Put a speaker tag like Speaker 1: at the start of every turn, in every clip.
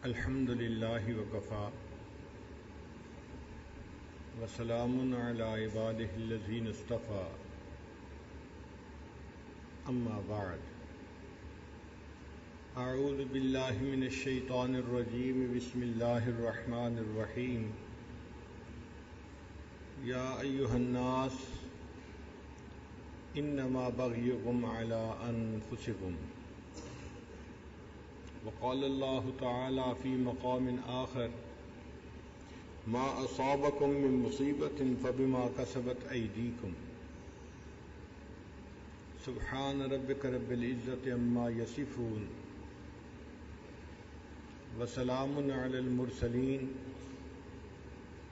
Speaker 1: الحمد للہ وکفا وسلام علی عبادہ الذین اصطفی اما بعد اعوذ باللہ من الشیطان الرجیم بسم اللہ الرحمن الرحیم یا ایہا الناس انما بغیکم علی انفسکم وقال اللہ تعالی فی مقام آخر ما اصابکم من مصیبت فبما کسبت ایدیکم سبحان ربک رب العزت عما یصفون وسلام علی المرسلین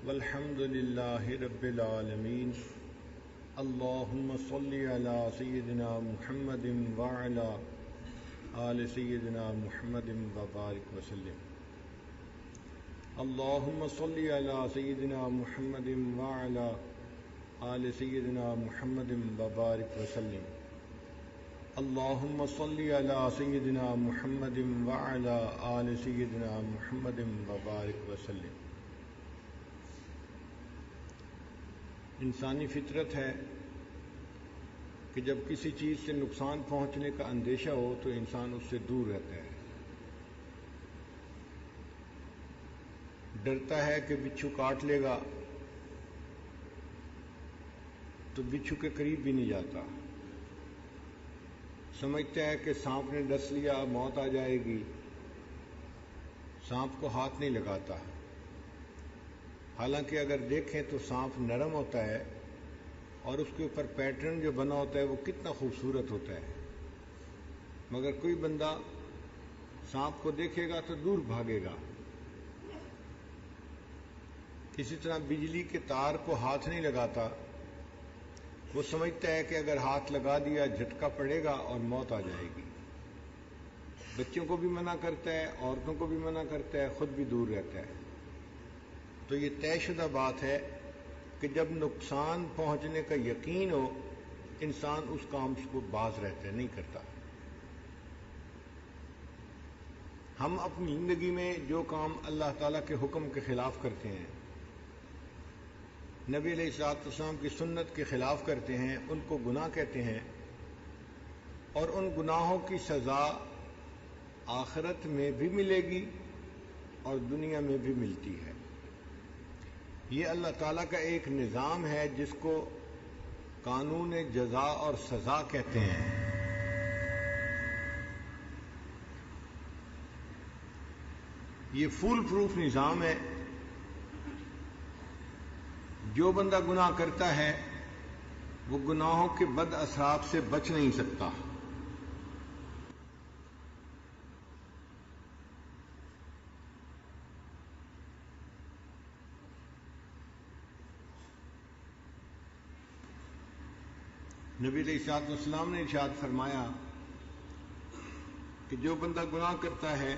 Speaker 1: والحمد للہ رب العالمین اللہم صلی علی سیدنا محمد وعلی آل سیدنا محمد وبارک وسلم اللہم صلی علی سیدنا محمد وعلی آل سیدنا محمد وبارک وسلم اللہم صلی علی سیدنا محمد وعلی آل سیدنا محمد وبارک وسلم۔ انسانی فطرت ہے کہ جب کسی چیز سے نقصان پہنچنے کا اندیشہ ہو تو انسان اس سے دور رہتا ہے، ڈرتا ہے کہ بچھو کاٹ لے گا تو بچھو کے قریب بھی نہیں جاتا، سمجھتا ہے کہ سانپ نے ڈس لیا موت آ جائے گی، سانپ کو ہاتھ نہیں لگاتا، حالانکہ اگر دیکھیں تو سانپ نرم ہوتا ہے اور اس کے اوپر پیٹرن جو بنا ہوتا ہے وہ کتنا خوبصورت ہوتا ہے، مگر کوئی بندہ سانپ کو دیکھے گا تو دور بھاگے گا۔ اسی طرح بجلی کے تار کو ہاتھ نہیں لگاتا، وہ سمجھتا ہے کہ اگر ہاتھ لگا دیا جھٹکا پڑے گا اور موت آ جائے گی، بچوں کو بھی منع کرتا ہے، عورتوں کو بھی منع کرتا ہے، خود بھی دور رہتا ہے۔ تو یہ طے شدہ بات ہے کہ جب نقصان پہنچنے کا یقین ہو انسان اس کام کو باز رہتا ہے، نہیں کرتا۔ ہم اپنی زندگی میں جو کام اللہ تعالیٰ کے حکم کے خلاف کرتے ہیں، نبی علیہ الصلوۃ والسلام کی سنت کے خلاف کرتے ہیں، ان کو گناہ کہتے ہیں، اور ان گناہوں کی سزا آخرت میں بھی ملے گی اور دنیا میں بھی ملتی ہے۔ یہ اللہ تعالیٰ کا ایک نظام ہے جس کو قانون جزا اور سزا کہتے ہیں۔ یہ فول پروف نظام ہے، جو بندہ گناہ کرتا ہے وہ گناہوں کے بد اثرات سے بچ نہیں سکتا۔ نبی علیہ الصلوۃ والسلام نے ارشاد فرمایا کہ جو بندہ گناہ کرتا ہے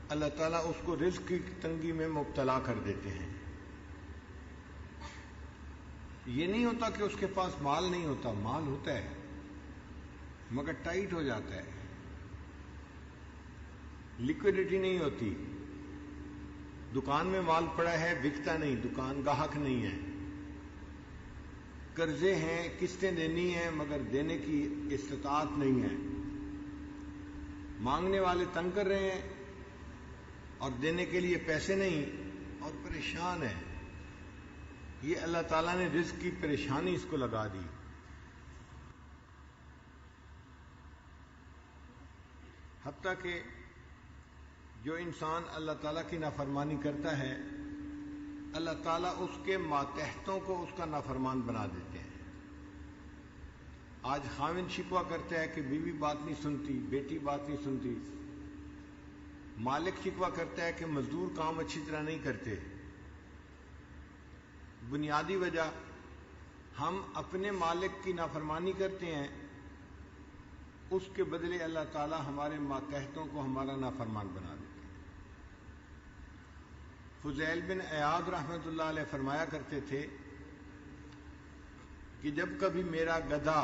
Speaker 1: اللہ تعالیٰ اس کو رزق کی تنگی میں مبتلا کر دیتے ہیں۔ یہ نہیں ہوتا کہ اس کے پاس مال نہیں ہوتا، مال ہوتا ہے مگر ٹائٹ ہو جاتا ہے، لیکوڈیٹی نہیں ہوتی، دکان میں مال پڑا ہے بکتا نہیں، دکان گاہک نہیں ہے، قرضے ہیں قسطیں دینی ہیں مگر دینے کی استطاعت نہیں ہے، مانگنے والے تنگ کر رہے ہیں اور دینے کے لیے پیسے نہیں اور پریشان ہے۔ یہ اللہ تعالیٰ نے رزق کی پریشانی اس کو لگا دی۔ حتیٰ کہ جو انسان اللہ تعالیٰ کی نافرمانی کرتا ہے اللہ تعالیٰ اس کے ماتحتوں کو اس کا نافرمان بنا دیتے ہیں۔ آج خاوند شکوہ کرتا ہے کہ بیوی بات نہیں سنتی، بیٹی بات نہیں سنتی، مالک شکوہ کرتا ہے کہ مزدور کام اچھی طرح نہیں کرتے۔ بنیادی وجہ ہم اپنے مالک کی نافرمانی کرتے ہیں، اس کے بدلے اللہ تعالیٰ ہمارے ماتحتوں کو ہمارا نافرمان بنا دیتے ہیں۔ فضیل بن عیاض رحمۃ اللہ علیہ فرمایا کرتے تھے کہ جب کبھی میرا گدھا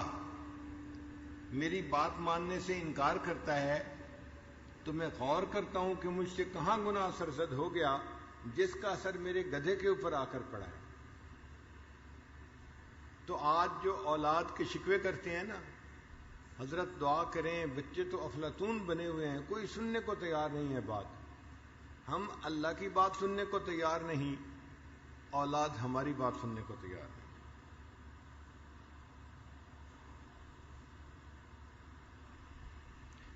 Speaker 1: میری بات ماننے سے انکار کرتا ہے تو میں غور کرتا ہوں کہ مجھ سے کہاں گناہ سرزد ہو گیا جس کا اثر میرے گدھے کے اوپر آ کر پڑا ہے۔ تو آج جو اولاد کے شکوے کرتے ہیں نا، حضرت دعا کریں، بچے تو افلاطون بنے ہوئے ہیں، کوئی سننے کو تیار نہیں ہے بات، ہم اللہ کی بات سننے کو تیار نہیں، اولاد ہماری بات سننے کو تیار نہیں۔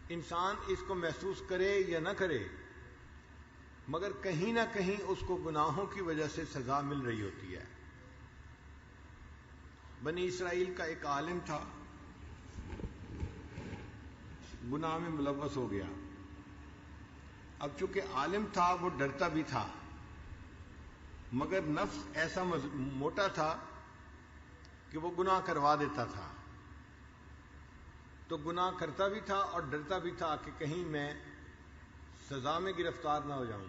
Speaker 1: انسان اس کو محسوس کرے یا نہ کرے، مگر کہیں نہ کہیں اس کو گناہوں کی وجہ سے سزا مل رہی ہوتی ہے۔ بنی اسرائیل کا ایک عالم تھا، گناہ میں ملوث ہو گیا۔ اب چونکہ عالم تھا وہ ڈرتا بھی تھا، مگر نفس ایسا موٹا تھا کہ وہ گناہ کروا دیتا تھا، تو گناہ کرتا بھی تھا اور ڈرتا بھی تھا کہ کہیں میں سزا میں گرفتار نہ ہو جاؤں۔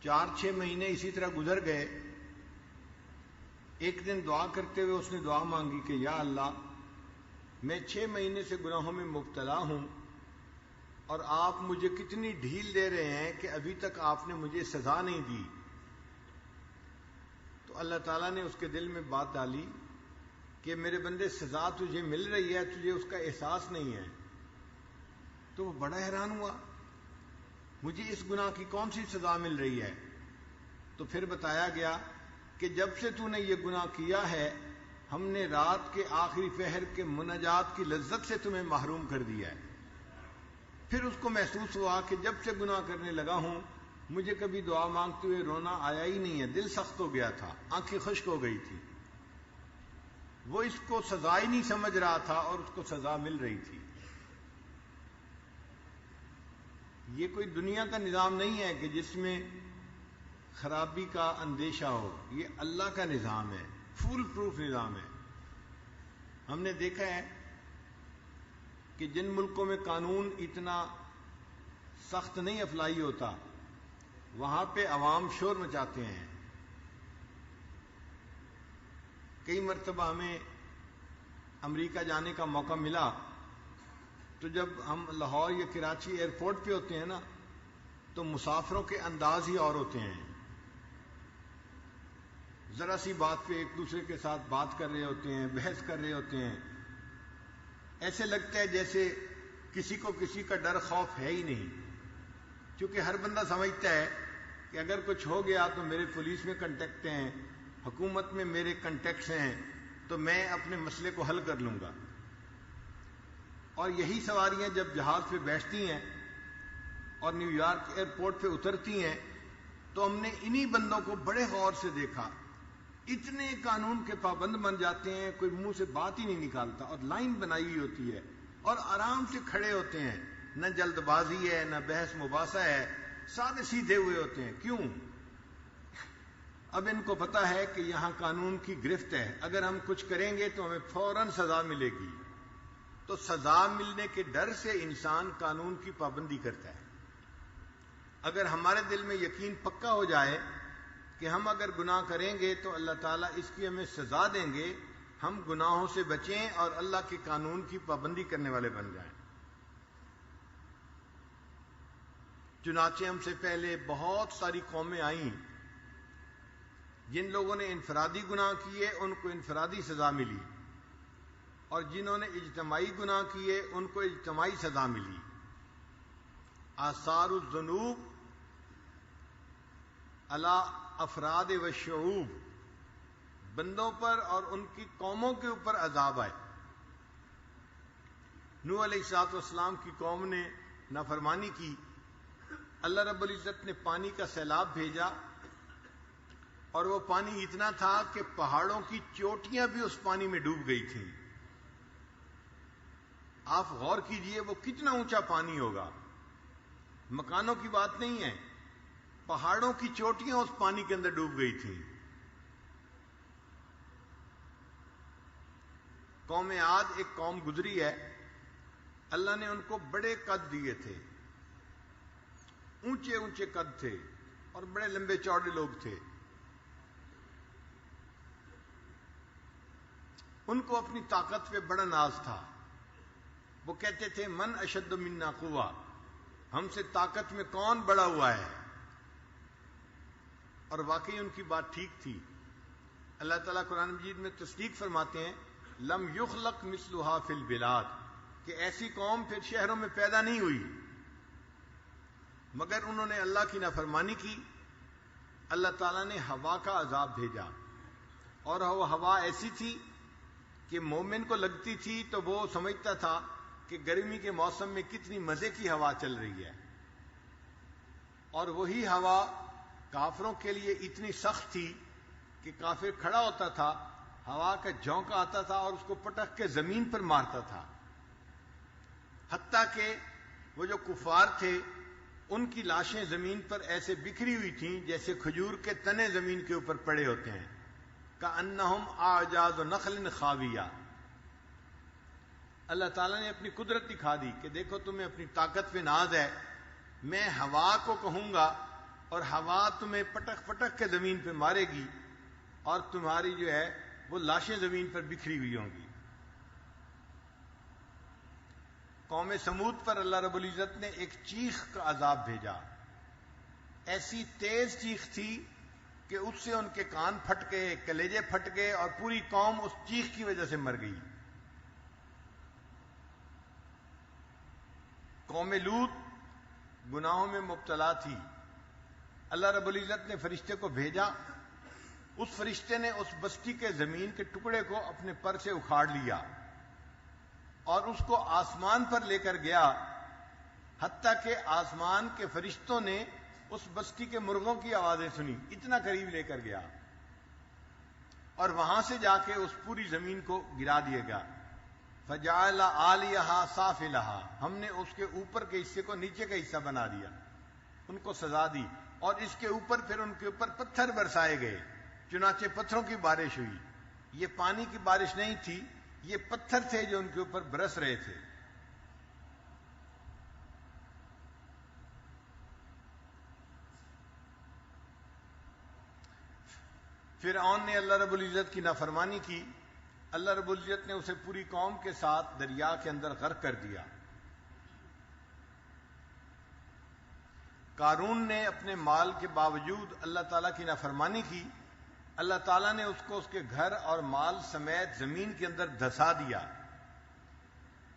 Speaker 1: 4-6 مہینے اسی طرح گزر گئے۔ ایک دن دعا کرتے ہوئے اس نے دعا مانگی کہ یا اللہ، میں 6 مہینے سے گناہوں میں مبتلا ہوں اور آپ مجھے کتنی ڈھیل دے رہے ہیں کہ ابھی تک آپ نے مجھے سزا نہیں دی۔ تو اللہ تعالیٰ نے اس کے دل میں بات ڈالی کہ میرے بندے، سزا تجھے مل رہی ہے، تجھے اس کا احساس نہیں ہے۔ تو وہ بڑا حیران ہوا، مجھے اس گناہ کی کون سی سزا مل رہی ہے؟ تو پھر بتایا گیا کہ جب سے تو نے یہ گناہ کیا ہے، ہم نے رات کے آخری پہر کے مناجات کی لذت سے تمہیں محروم کر دیا ہے۔ پھر اس کو محسوس ہوا کہ جب سے گناہ کرنے لگا ہوں، مجھے کبھی دعا مانگتے ہوئے رونا آیا ہی نہیں ہے، دل سخت ہو گیا تھا، آنکھیں خشک ہو گئی تھی۔ وہ اس کو سزا ہی نہیں سمجھ رہا تھا اور اس کو سزا مل رہی تھی۔ یہ کوئی دنیا کا نظام نہیں ہے کہ جس میں خرابی کا اندیشہ ہو، یہ اللہ کا نظام ہے، فول پروف نظام ہے۔ ہم نے دیکھا ہے کہ جن ملکوں میں قانون اتنا سخت نہیں اپلائی ہوتا، وہاں پہ عوام شور مچاتے ہیں۔ کئی مرتبہ ہمیں امریکہ جانے کا موقع ملا، تو جب ہم لاہور یا کراچی ایئرپورٹ پہ ہوتے ہیں نا، تو مسافروں کے انداز ہی اور ہوتے ہیں۔ ذرا سی بات پہ ایک دوسرے کے ساتھ بات کر رہے ہوتے ہیں، بحث کر رہے ہوتے ہیں، ایسے لگتا ہے جیسے کسی کو کسی کا ڈر خوف ہے ہی نہیں، کیونکہ ہر بندہ سمجھتا ہے کہ اگر کچھ ہو گیا تو میرے پولیس میں کنٹیکٹ ہیں، حکومت میں میرے کنٹیکٹس ہیں، تو میں اپنے مسئلے کو حل کر لوں گا۔ اور یہی سواریاں جب جہاز پہ بیٹھتی ہیں اور نیو یارک ایئرپورٹ پہ اترتی ہیں، تو ہم نے انہی بندوں کو بڑے غور سے دیکھا، اتنے قانون کے پابند بن جاتے ہیں، کوئی منہ سے بات ہی نہیں نکالتا، اور لائن بنائی ہوئی ہوتی ہے اور آرام سے کھڑے ہوتے ہیں، نہ جلد بازی ہے، نہ بحث مباحثہ ہے، سادے سیدھے ہوئے ہوتے ہیں۔ کیوں؟ اب ان کو پتا ہے کہ یہاں قانون کی گرفت ہے، اگر ہم کچھ کریں گے تو ہمیں فوراً سزا ملے گی، تو سزا ملنے کے ڈر سے انسان قانون کی پابندی کرتا ہے۔ اگر ہمارے دل میں یقین پکا ہو جائے کہ ہم اگر گناہ کریں گے تو اللہ تعالیٰ اس کی ہمیں سزا دیں گے، ہم گناہوں سے بچیں اور اللہ کے قانون کی پابندی کرنے والے بن جائیں۔ چنانچہ ہم سے پہلے بہت ساری قومیں آئیں، جن لوگوں نے انفرادی گناہ کیے ان کو انفرادی سزا ملی، اور جنہوں نے اجتماعی گناہ کیے ان کو اجتماعی سزا ملی۔ آثار الذنوب علی افراد و شعوب، بندوں پر اور ان کی قوموں کے اوپر عذاب آئے۔ نوح علیہ السلام کی قوم نے نافرمانی کی، اللہ رب العزت نے پانی کا سیلاب بھیجا، اور وہ پانی اتنا تھا کہ پہاڑوں کی چوٹیاں بھی اس پانی میں ڈوب گئی تھیں۔ آپ غور کیجئے وہ کتنا اونچا پانی ہوگا، مکانوں کی بات نہیں ہے، پہاڑوں کی چوٹیاں اس پانی کے اندر ڈوب گئی تھیں۔ قوم عاد ایک قوم گزری ہے، اللہ نے ان کو بڑے قد دیے تھے، اونچے اونچے قد تھے اور بڑے لمبے چوڑے لوگ تھے۔ ان کو اپنی طاقت پہ بڑا ناز تھا، وہ کہتے تھے من اشد منا قوہ، ہم سے طاقت میں کون بڑا ہوا ہے؟ اور واقعی ان کی بات ٹھیک تھی. اللہ تعالیٰ قرآن مجید میں تصدیق فرماتے ہیں لم یخلق مثلھا فی البلاد، کہ ایسی قوم پھر شہروں میں پیدا نہیں ہوئی، مگر انہوں نے اللہ کی نافرمانی کی. اللہ تعالیٰ نے ہوا کا عذاب بھیجا، اور وہ ہوا ایسی تھی کہ مومن کو لگتی تھی تو وہ سمجھتا تھا کہ گرمی کے موسم میں کتنی مزے کی ہوا چل رہی ہے، اور وہی ہوا کافروں کے لیے اتنی سخت تھی کہ کافر کھڑا ہوتا تھا، ہوا کا جھونکا آتا تھا اور اس کو پٹک کے زمین پر مارتا تھا. حتیٰ کہ وہ جو کفار تھے ان کی لاشیں زمین پر ایسے بکھری ہوئی تھیں جیسے کھجور کے تنے زمین کے اوپر پڑے ہوتے ہیں، کأنہم اعجاز نخل خاویہ. اللہ تعالیٰ نے اپنی قدرت دکھا دی کہ دیکھو تمہیں اپنی طاقت پہ ناز ہے، میں ہوا کو کہوں گا اور ہوا تمہیں پٹک پٹک کے زمین پہ مارے گی، اور تمہاری جو ہے وہ لاشیں زمین پر بکھری ہوئی ہوں گی. قوم سمود پر اللہ رب العزت نے ایک چیخ کا عذاب بھیجا. ایسی تیز چیخ تھی کہ اس سے ان کے کان پھٹ گئے، کلیجے پھٹ گئے، اور پوری قوم اس چیخ کی وجہ سے مر گئی. قوم لوط گناہوں میں مبتلا تھی. اللہ رب العزت نے فرشتے کو بھیجا، اس فرشتے نے اس بستی کے زمین کے ٹکڑے کو اپنے پر سے اکھاڑ لیا اور اس کو آسمان پر لے کر گیا، حتیٰ کہ آسمان کے فرشتوں نے اس بستی کے مرغوں کی آوازیں سنی، اتنا قریب لے کر گیا، اور وہاں سے جا کے اس پوری زمین کو گرا دیا گیا. فجعل عالیہا سافلہا، ہم نے اس کے اوپر کے حصے کو نیچے کا حصہ بنا دیا، ان کو سزا دی، اور اس کے اوپر پھر ان کے اوپر پتھر برسائے گئے، چنانچہ پتھروں کی بارش ہوئی. یہ پانی کی بارش نہیں تھی، یہ پتھر تھے جو ان کے اوپر برس رہے تھے. فرعون نے اللہ رب العزت کی نافرمانی کی، اللہ رب العزت نے اسے پوری قوم کے ساتھ دریا کے اندر غرق کر دیا. قارون نے اپنے مال کے باوجود اللہ تعالیٰ کی نافرمانی کی، اللہ تعالیٰ نے اس کو اس کے گھر اور مال سمیت زمین کے اندر دھسا دیا.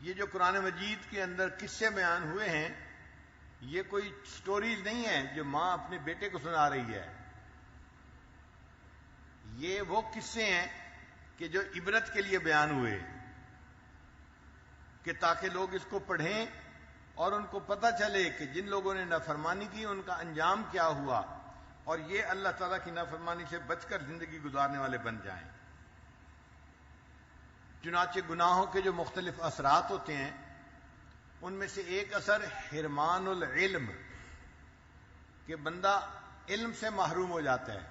Speaker 1: یہ جو قرآن مجید کے اندر قصے بیان ہوئے ہیں، یہ کوئی سٹوریز نہیں ہیں جو ماں اپنے بیٹے کو سنا رہی ہے. یہ وہ قصے ہیں کہ جو عبرت کے لیے بیان ہوئے، کہ تاکہ لوگ اس کو پڑھیں اور ان کو پتہ چلے کہ جن لوگوں نے نافرمانی کی ان کا انجام کیا ہوا، اور یہ اللہ تعالیٰ کی نافرمانی سے بچ کر زندگی گزارنے والے بن جائیں. چنانچہ گناہوں کے جو مختلف اثرات ہوتے ہیں ان میں سے ایک اثر حرمان العلم، کہ بندہ علم سے محروم ہو جاتا ہے.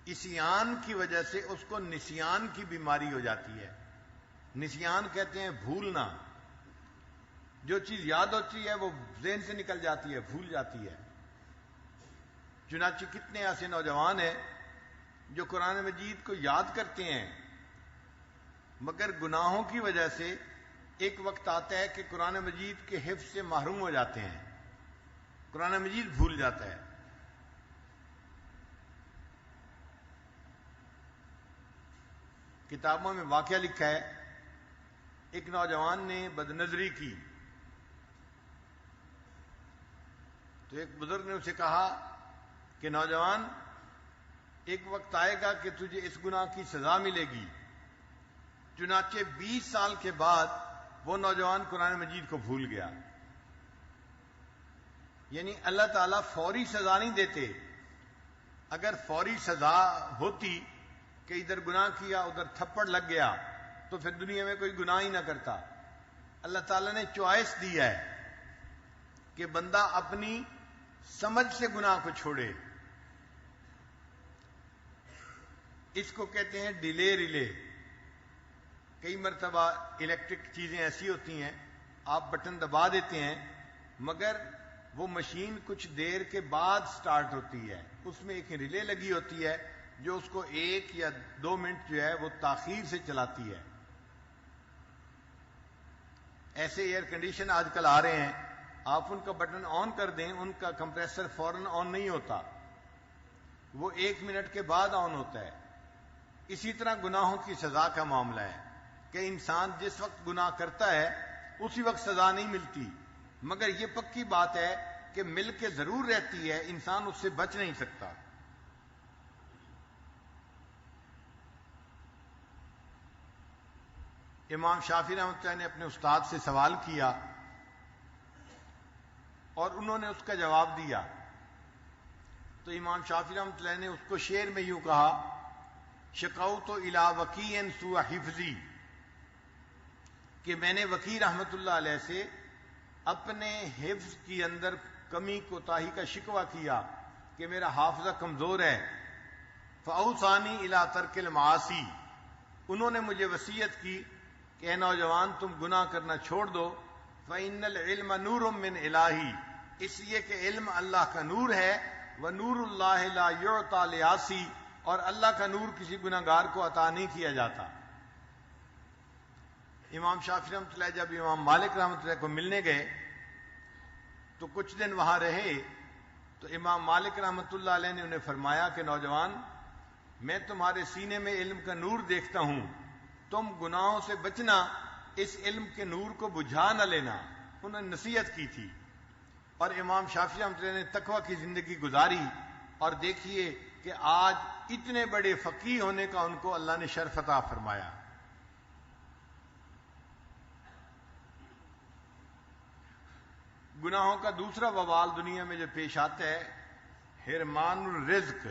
Speaker 1: عصیان کی وجہ سے اس کو نسیان کی بیماری ہو جاتی ہے. نسیان کہتے ہیں بھولنا، جو چیز یاد ہوتی ہے وہ ذہن سے نکل جاتی ہے، بھول جاتی ہے. چنانچہ کتنے ایسے نوجوان ہیں جو قرآن مجید کو یاد کرتے ہیں مگر گناہوں کی وجہ سے ایک وقت آتا ہے کہ قرآن مجید کے حفظ سے محروم ہو جاتے ہیں، قرآن مجید بھول جاتا ہے. کتابوں میں واقعہ لکھا ہے، ایک نوجوان نے بدنظری کی تو ایک بزرگ نے اسے کہا کہ نوجوان، ایک وقت آئے گا کہ تجھے اس گناہ کی سزا ملے گی. چنانچہ 20 سال کے بعد وہ نوجوان قرآن مجید کو بھول گیا. یعنی اللہ تعالیٰ فوری سزا نہیں دیتے. اگر فوری سزا ہوتی کہ ادھر گناہ کیا ادھر تھپڑ لگ گیا تو پھر دنیا میں کوئی گناہ ہی نہ کرتا. اللہ تعالیٰ نے چوائس دی ہے کہ بندہ اپنی سمجھ سے گناہ کو چھوڑے. اس کو کہتے ہیں ڈیلے ریلے. کئی مرتبہ الیکٹرک چیزیں ایسی ہوتی ہیں آپ بٹن دبا دیتے ہیں مگر وہ مشین کچھ دیر کے بعد سٹارٹ ہوتی ہے، اس میں ایک ریلے لگی ہوتی ہے جو اس کو 1 یا 2 منٹ جو ہے وہ تاخیر سے چلاتی ہے. ایسے ایئر کنڈیشن آج کل آ رہے ہیں، آپ ان کا بٹن آن کر دیں، ان کا کمپریسر فوراً آن نہیں ہوتا، وہ 1 منٹ کے بعد آن ہوتا ہے۔ اسی طرح گناہوں کی سزا کا معاملہ ہے کہ انسان جس وقت گناہ کرتا ہے اسی وقت سزا نہیں ملتی، مگر یہ پکی بات ہے کہ مل کے ضرور رہتی ہے، انسان اس سے بچ نہیں سکتا۔ امام شافعی رحمۃ اللہ نے اپنے استاد سے سوال کیا اور انہوں نے اس کا جواب دیا، تو امام شافعی رحمۃ اللہ نے اس کو شعر میں یوں کہا، شکوت الی وکیع سوء حفظی، کہ میں نے وکیع رحمۃ اللہ علیہ سے اپنے حفظ کی اندر کمی کوتاہی کا شکوہ کیا کہ میرا حافظہ کمزور ہے۔ فاوصانی الی ترک المعاصی، انہوں نے مجھے وصیت کی کہ اے نوجوان تم گناہ کرنا چھوڑ دو، فإن العلم نور من الہی، اس لیے کہ علم اللہ کا نور ہے، ونور اللہ لا یعطی لعاصی، اور اللہ کا نور کسی گناہگار کو عطا نہیں کیا جاتا۔ امام شافعی رحمۃ اللہ جب امام مالک رحمۃ اللہ کو ملنے گئے تو کچھ دن وہاں رہے، تو امام مالک رحمۃ اللہ علیہ نے انہیں فرمایا کہ نوجوان، میں تمہارے سینے میں علم کا نور دیکھتا ہوں، تم گناہوں سے بچنا، اس علم کے نور کو بجھا نہ لینا۔ انہوں نے نصیحت کی تھی، اور امام شافعی رحمۃ اللہ نے تقویٰ کی زندگی گزاری، اور دیکھیے کہ آج اتنے بڑے فقیہ ہونے کا ان کو اللہ نے شرف عطا فرمایا۔ گناہوں کا دوسرا وبال دنیا میں جو پیش آتا ہے، حرمان الرزق،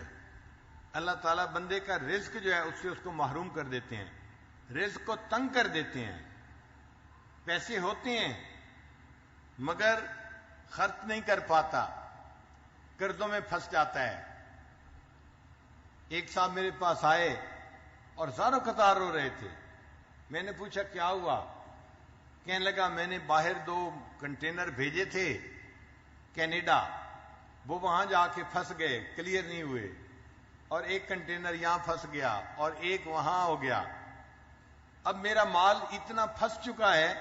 Speaker 1: اللہ تعالیٰ بندے کا رزق جو ہے اس سے اس کو محروم کر دیتے ہیں، رزق کو تنگ کر دیتے ہیں۔ پیسے ہوتے ہیں مگر خرچ نہیں کر پاتا، قرضوں میں پھنس جاتا ہے۔ ایک صاحب میرے پاس آئے اور زاروں قطار رو رہے تھے، میں نے پوچھا کیا ہوا؟ کہنے لگا میں نے باہر 2 کنٹینر بھیجے تھے کینیڈا، وہ وہاں جا کے پھنس گئے، کلیئر نہیں ہوئے، اور 1 کنٹینر یہاں پھنس گیا اور 1 وہاں ہو گیا۔ اب میرا مال اتنا پھنس چکا ہے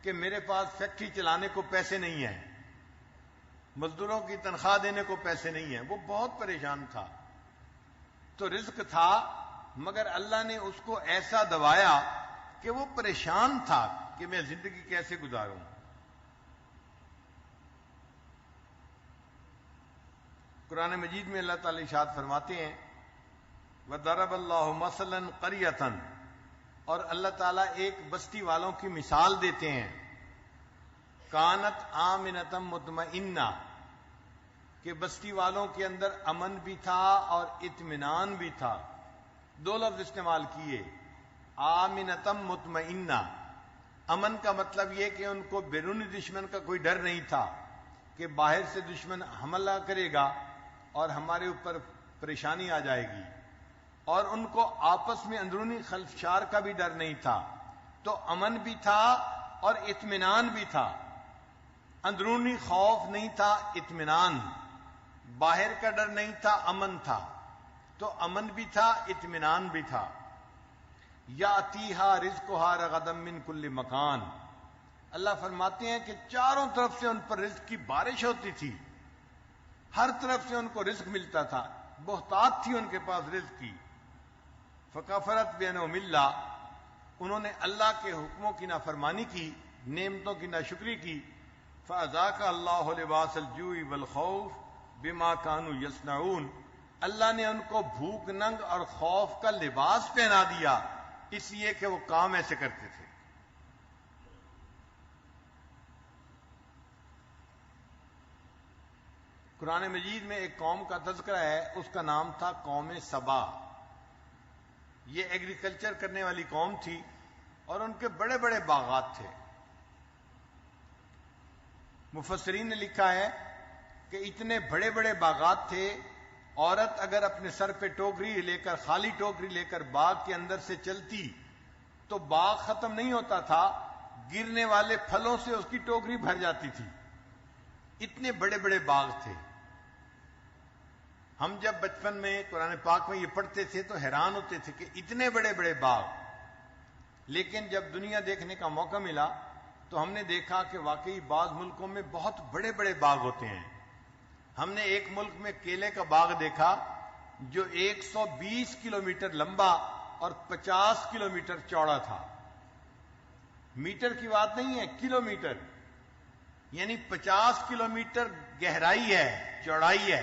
Speaker 1: کہ میرے پاس فیکٹری چلانے کو پیسے نہیں ہیں، مزدوروں کی تنخواہ دینے کو پیسے نہیں ہیں۔ وہ بہت پریشان تھا، تو رزق تھا مگر اللہ نے اس کو ایسا دبایا کہ وہ پریشان تھا کہ میں زندگی کیسے گزاروں۔ قرآن مجید میں اللہ تعالی ارشاد فرماتے ہیں، وَضَرَبَ اللَّهُ مَثَلًا قَرْيَةً، اور اللہ تعالیٰ ایک بستی والوں کی مثال دیتے ہیں، کانت آمنۃ مطمئنہ، کہ بستی والوں کے اندر امن بھی تھا اور اطمینان بھی تھا۔ 2 لفظ استعمال کیے، آمنۃ مطمئنہ۔ امن کا مطلب یہ کہ ان کو بیرونی دشمن کا کوئی ڈر نہیں تھا کہ باہر سے دشمن حملہ کرے گا اور ہمارے اوپر پریشانی آ جائے گی، اور ان کو آپس میں اندرونی خلفشار کا بھی ڈر نہیں تھا۔ تو امن بھی تھا اور اطمینان بھی تھا، اندرونی خوف نہیں تھا، اطمینان، باہر کا ڈر نہیں تھا، امن تھا۔ تو امن بھی تھا، اطمینان بھی تھا۔ یاتیہا رزقہا رغدا من کل مکان، اللہ فرماتے ہیں کہ چاروں طرف سے ان پر رزق کی بارش ہوتی تھی، ہر طرف سے ان کو رزق ملتا تھا، بہتات تھی ان کے پاس رزق کی۔ فکفرت بانعم اللہ، انہوں نے اللہ کے حکموں کی نافرمانی کی، نعمتوں کی ناشکری کی۔ فاذاق اللہ لباس الجوع والخوف بما كانوا یصنعون، اللہ نے ان کو بھوک ننگ اور خوف کا لباس پہنا دیا، اس لیے کہ وہ کام ایسے کرتے تھے۔ قرآن مجید میں ایک قوم کا تذکرہ ہے، اس کا نام تھا قوم سبا۔ یہ ایگریکلچر کرنے والی قوم تھی اور ان کے بڑے بڑے باغات تھے۔ مفسرین نے لکھا ہے کہ اتنے بڑے بڑے باغات تھے، عورت اگر اپنے سر پہ ٹوکری لے کر، خالی ٹوکری لے کر باغ کے اندر سے چلتی تو باغ ختم نہیں ہوتا تھا، گرنے والے پھلوں سے اس کی ٹوکری بھر جاتی تھی، اتنے بڑے بڑے باغ تھے۔ ہم جب بچپن میں قرآن پاک میں یہ پڑھتے تھے تو حیران ہوتے تھے کہ اتنے بڑے بڑے باغ، لیکن جب دنیا دیکھنے کا موقع ملا تو ہم نے دیکھا کہ واقعی بعض ملکوں میں بہت بڑے بڑے باغ ہوتے ہیں. ہم نے ایک ملک میں کیلے کا باغ دیکھا جو 120 کلومیٹر لمبا اور 50 کلومیٹر چوڑا تھا. میٹر کی بات نہیں ہے، کلومیٹر، یعنی 50 کلومیٹر گہرائی ہے، چوڑائی ہے،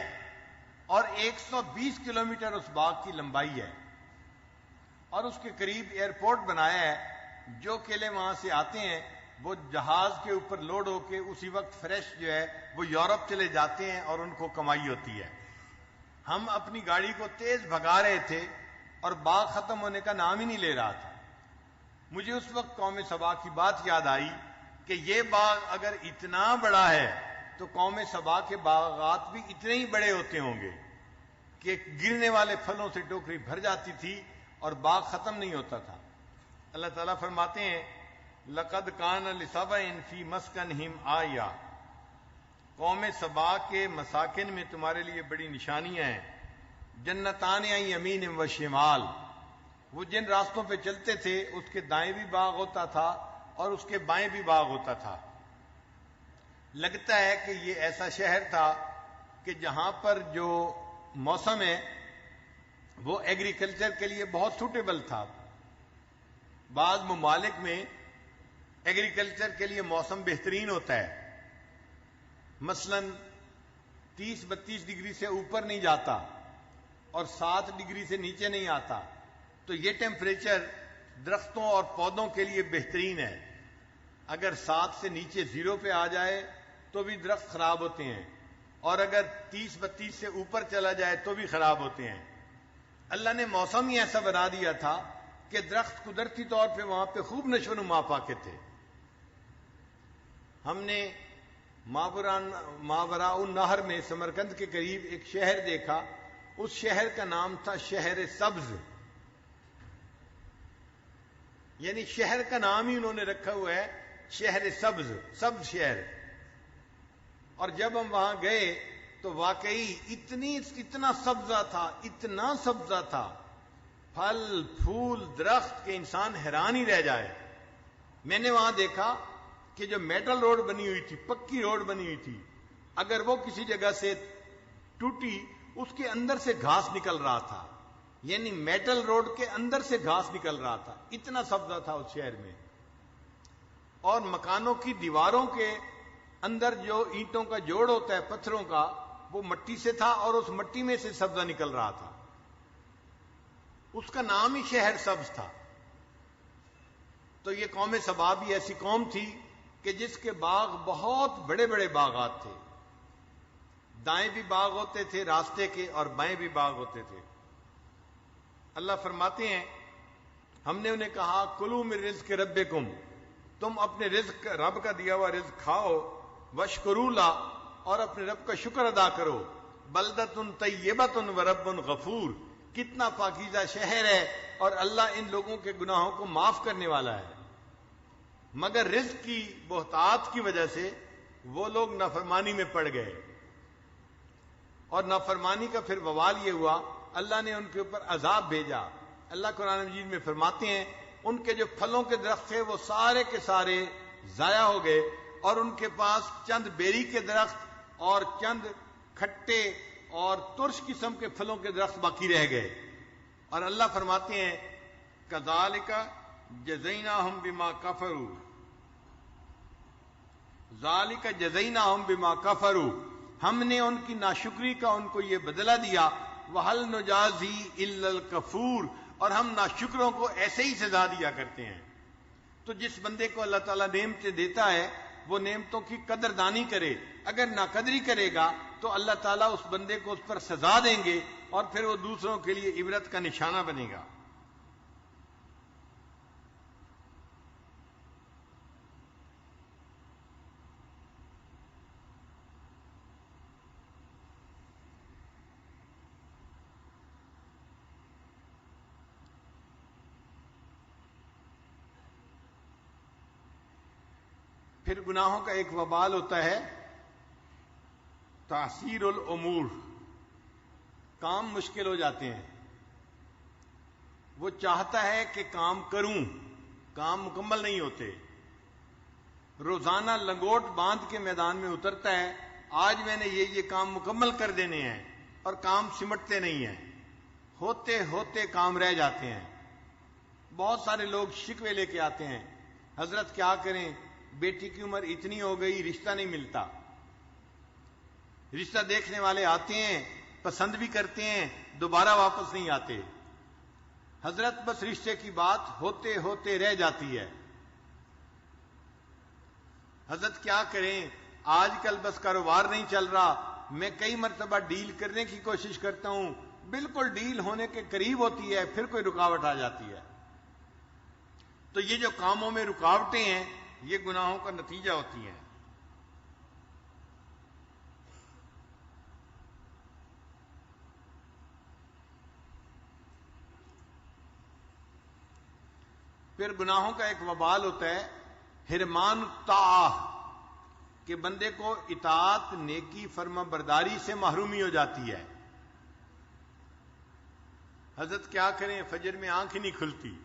Speaker 1: اور 120 کلومیٹر اس باغ کی لمبائی ہے. اور اس کے قریب ایئرپورٹ بنایا ہے. جو کیلے وہاں سے آتے ہیں وہ جہاز کے اوپر لوڈ ہو کے اسی وقت فریش جو ہے وہ یورپ چلے جاتے ہیں اور ان کو کمائی ہوتی ہے. ہم اپنی گاڑی کو تیز بھگا رہے تھے اور باغ ختم ہونے کا نام ہی نہیں لے رہا تھا. مجھے اس وقت قوم سبا کی بات یاد آئی کہ یہ باغ اگر اتنا بڑا ہے تو قوم سبا کے باغات بھی اتنے ہی بڑے ہوتے ہوں گے کہ گرنے والے پھلوں سے ٹوکری بھر جاتی تھی اور باغ ختم نہیں ہوتا تھا. اللہ تعالیٰ فرماتے ہیں لقد کان لسبع فی مسکنہم آیہ، قوم سبا کے مساکن میں تمہارے لیے بڑی نشانیاں ہیں. جنتان عن یمین و شمال، وہ جن راستوں پہ چلتے تھے اس کے دائیں بھی باغ ہوتا تھا اور اس کے بائیں بھی باغ ہوتا تھا. لگتا ہے کہ یہ ایسا شہر تھا کہ جہاں پر جو موسم ہے وہ ایگریکلچر کے لیے بہت سوٹیبل تھا. بعض ممالک میں ایگریکلچر کے لیے موسم بہترین ہوتا ہے، مثلا 30-32 ڈگری سے اوپر نہیں جاتا اور 7 ڈگری سے نیچے نہیں آتا. تو یہ ٹیمپریچر درختوں اور پودوں کے لیے بہترین ہے. اگر 7 سے نیچے 0 پہ آ جائے تو بھی درخت خراب ہوتے ہیں، اور اگر 30-32 سے اوپر چلا جائے تو بھی خراب ہوتے ہیں. اللہ نے موسم ہی ایسا بنا دیا تھا کہ درخت قدرتی طور پہ وہاں پہ خوب نشو و نما پاتے تھے. ہم نے ماوراء النہر میں سمرقند کے قریب ایک شہر دیکھا. اس شہر کا نام تھا شہر سبز، یعنی شہر کا نام ہی انہوں نے رکھا ہوا ہے شہر سبز، سبز شہر. اور جب ہم وہاں گئے تو واقعی اتنا سبزہ تھا، اتنا سبزہ تھا، پھل پھول درخت کے انسان حیران ہی رہ جائے. میں نے وہاں دیکھا کہ جو میٹل روڈ بنی ہوئی تھی، پکی روڈ بنی ہوئی تھی، اگر وہ کسی جگہ سے ٹوٹی اس کے اندر سے گھاس نکل رہا تھا، یعنی میٹل روڈ کے اندر سے گھاس نکل رہا تھا. اتنا سبزہ تھا اس شہر میں. اور مکانوں کی دیواروں کے اندر جو اینٹوں کا جوڑ ہوتا ہے پتھروں کا، وہ مٹی سے تھا اور اس مٹی میں سے سبزہ نکل رہا تھا. اس کا نام ہی شہر سبز تھا. تو یہ قوم سبا بھی ایسی قوم تھی کہ جس کے باغ بہت بڑے بڑے باغات تھے. دائیں بھی باغ ہوتے تھے راستے کے اور بائیں بھی باغ ہوتے تھے. اللہ فرماتے ہیں ہم نے انہیں کہا کلوا من رزق ربکم، تم اپنے رزق رب کا دیا ہوا رزق کھاؤ، واشکروا لہ، اور اپنے رب کا شکر ادا کرو. بلدۃ طیبۃ ورب غفور، کتنا پاکیزہ شہر ہے اور اللہ ان لوگوں کے گناہوں کو معاف کرنے والا ہے. مگر رزق کی بہتات کی وجہ سے وہ لوگ نافرمانی میں پڑ گئے، اور نافرمانی کا پھر وبال یہ ہوا اللہ نے ان کے اوپر عذاب بھیجا. اللہ قرآن مجید میں فرماتے ہیں ان کے جو پھلوں کے درخت تھے وہ سارے کے سارے ضائع ہو گئے، اور ان کے پاس چند بیری کے درخت اور چند کھٹے اور ترش قسم کے پھلوں کے درخت باقی رہ گئے. اور اللہ فرماتے ہیں کذالک جزیناہم بما کفروا، ذالک جزیناہم بما کفروا، ہم نے ان کی ناشکری کا ان کو یہ بدلہ دیا. وَهَلْ نُجَازِي إِلَّا الْكَفُورَ، اور ہم ناشکروں کو ایسے ہی سزا دیا کرتے ہیں. تو جس بندے کو اللہ تعالیٰ نعمتیں دیتا ہے وہ نعمتوں کی قدردانی کرے. اگر ناقدری کرے گا تو اللہ تعالیٰ اس بندے کو اس پر سزا دیں گے اور پھر وہ دوسروں کے لیے عبرت کا نشانہ بنے گا. پھر گناہوں کا ایک وبال ہوتا ہے تعسیر الامور، کام مشکل ہو جاتے ہیں. وہ چاہتا ہے کہ کام کروں، کام مکمل نہیں ہوتے. روزانہ لنگوٹ باندھ کے میدان میں اترتا ہے، آج میں نے یہ کام مکمل کر دینے ہیں، اور کام سمٹتے نہیں ہیں، ہوتے ہوتے کام رہ جاتے ہیں۔ بہت سارے لوگ شکوے لے کے آتے ہیں، حضرت کیا کریں، بیٹی کی عمر اتنی ہو گئی، رشتہ نہیں ملتا۔ رشتہ دیکھنے والے آتے ہیں، پسند بھی کرتے ہیں، دوبارہ واپس نہیں آتے۔ حضرت بس رشتے کی بات ہوتے ہوتے رہ جاتی ہے۔ حضرت کیا کریں، آج کل بس کاروبار نہیں چل رہا، میں کئی مرتبہ ڈیل کرنے کی کوشش کرتا ہوں، بالکل ڈیل ہونے کے قریب ہوتی ہے، پھر کوئی رکاوٹ آ جاتی ہے۔ تو یہ جو کاموں میں رکاوٹیں ہیں، یہ گناہوں کا نتیجہ ہوتی ہیں۔ پھر گناہوں کا ایک وبال ہوتا ہے حرمان الطاعہ، کہ بندے کو اطاعت، نیکی، فرما برداری سے محرومی ہو جاتی ہے۔ حضرت کیا کریں، فجر میں آنکھ ہی نہیں کھلتی۔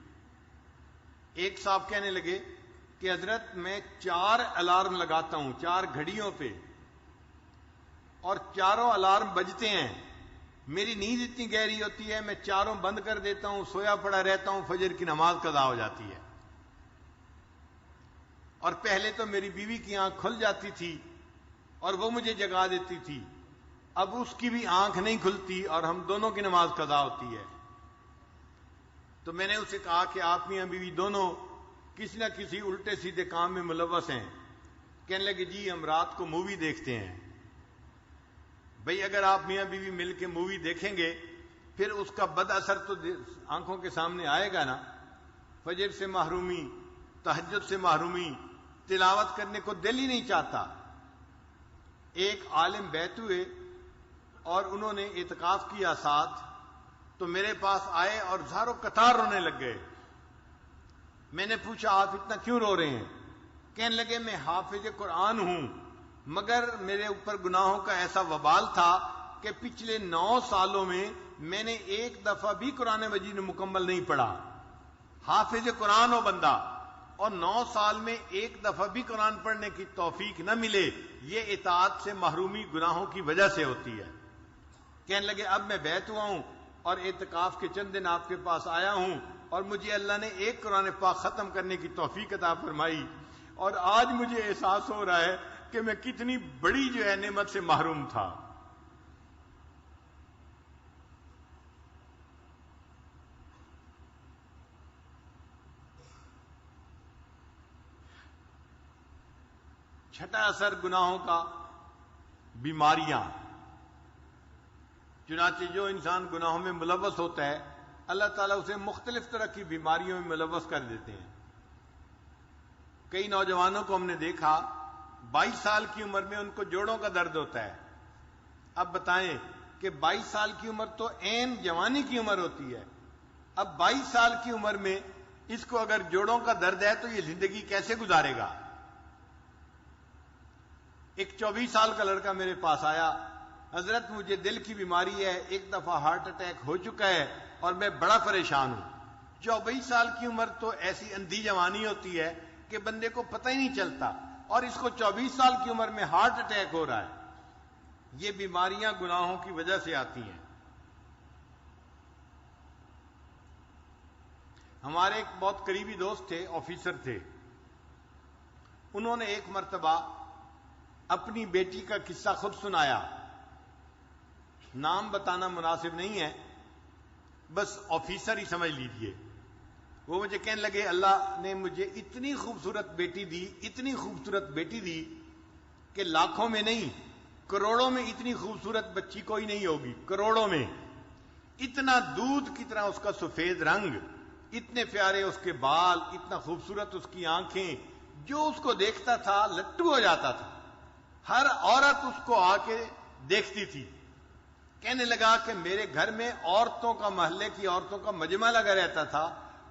Speaker 1: ایک صاحب کہنے لگے کہ حضرت میں 4 الارم لگاتا ہوں، 4 گھڑیوں پہ، اور چاروں الارم بجتے ہیں، میری نیند اتنی گہری ہوتی ہے، میں چاروں بند کر دیتا ہوں، سویا پڑا رہتا ہوں، فجر کی نماز قضا ہو جاتی ہے۔ اور پہلے تو میری بیوی کی آنکھ کھل جاتی تھی اور وہ مجھے جگا دیتی تھی، اب اس کی بھی آنکھ نہیں کھلتی اور ہم دونوں کی نماز قضا ہوتی ہے۔ تو میں نے اسے کہا کہ آپ میاں بیوی دونوں کسی نہ کسی الٹے سیدھے کام میں ملوث ہیں۔ کہنے لگے جی ہم رات کو مووی دیکھتے ہیں۔ بھئی اگر آپ میاں بیوی مل کے مووی دیکھیں گے پھر اس کا بد اثر تو آنکھوں کے سامنے آئے گا نا، فجر سے محرومی، تہجد سے محرومی، تلاوت کرنے کو دل ہی نہیں چاہتا۔ ایک عالم بیت ہوئے اور انہوں نے اعتکاف کیا ساتھ، تو میرے پاس آئے اور زاروں قطار رونے لگ گئے۔ میں نے پوچھا آپ اتنا کیوں رو رہے ہیں؟ کہنے لگے میں حافظ قرآن ہوں، مگر میرے اوپر گناہوں کا ایسا وبال تھا کہ پچھلے 9 سالوں میں میں نے ایک دفعہ بھی قرآن مجید مکمل نہیں پڑھا۔ حافظ قرآن ہو بندہ اور 9 سال میں ایک دفعہ بھی قرآن پڑھنے کی توفیق نہ ملے، یہ اطاعت سے محرومی گناہوں کی وجہ سے ہوتی ہے۔ کہنے لگے اب میں بیت ہوا ہوں اور اعتکاف کے چند دن آپ کے پاس آیا ہوں اور مجھے اللہ نے ایک قرآن پاک ختم کرنے کی توفیق عطا فرمائی، اور آج مجھے احساس ہو رہا ہے کہ میں کتنی بڑی جو ہے نعمت سے محروم تھا۔ چھٹا اثر گناہوں کا، بیماریاں۔ چنانچہ جو انسان گناہوں میں ملوث ہوتا ہے اللہ تعالیٰ اسے مختلف طرح کی بیماریوں میں ملوث کر دیتے ہیں۔ کئی نوجوانوں کو ہم نے دیکھا 22 سال کی عمر میں ان کو جوڑوں کا درد ہوتا ہے۔ اب بتائیں کہ 22 سال کی عمر تو عین جوانی کی عمر ہوتی ہے، اب 22 سال کی عمر میں اس کو اگر جوڑوں کا درد ہے تو یہ زندگی کیسے گزارے گا؟ ایک 24 سال کا لڑکا میرے پاس آیا، حضرت مجھے دل کی بیماری ہے، ایک دفعہ ہارٹ اٹیک ہو چکا ہے اور میں بڑا پریشان ہوں۔ 24 سال کی عمر تو ایسی اندھی جوانی ہوتی ہے کہ بندے کو پتہ ہی نہیں چلتا، اور اس کو 24 سال کی عمر میں ہارٹ اٹیک ہو رہا ہے۔ یہ بیماریاں گناہوں کی وجہ سے آتی ہیں۔ ہمارے ایک بہت قریبی دوست تھے، آفیسر تھے، انہوں نے ایک مرتبہ اپنی بیٹی کا قصہ خود سنایا، نام بتانا مناسب نہیں ہے، بس آفیسر ہی سمجھ لیجئے۔ وہ مجھے کہنے لگے اللہ نے مجھے اتنی خوبصورت بیٹی دی، اتنی خوبصورت بیٹی دی کہ لاکھوں میں نہیں کروڑوں میں اتنی خوبصورت بچی کوئی نہیں ہوگی، کروڑوں میں۔ اتنا دودھ کی طرح اس کا سفید رنگ، اتنے پیارے اس کے بال، اتنا خوبصورت اس کی آنکھیں، جو اس کو دیکھتا تھا لٹو ہو جاتا تھا، ہر عورت اس کو آ کے دیکھتی تھی۔ کہنے لگا کہ میرے گھر میں عورتوں کا، محلے کی عورتوں کا مجمع لگا رہتا تھا،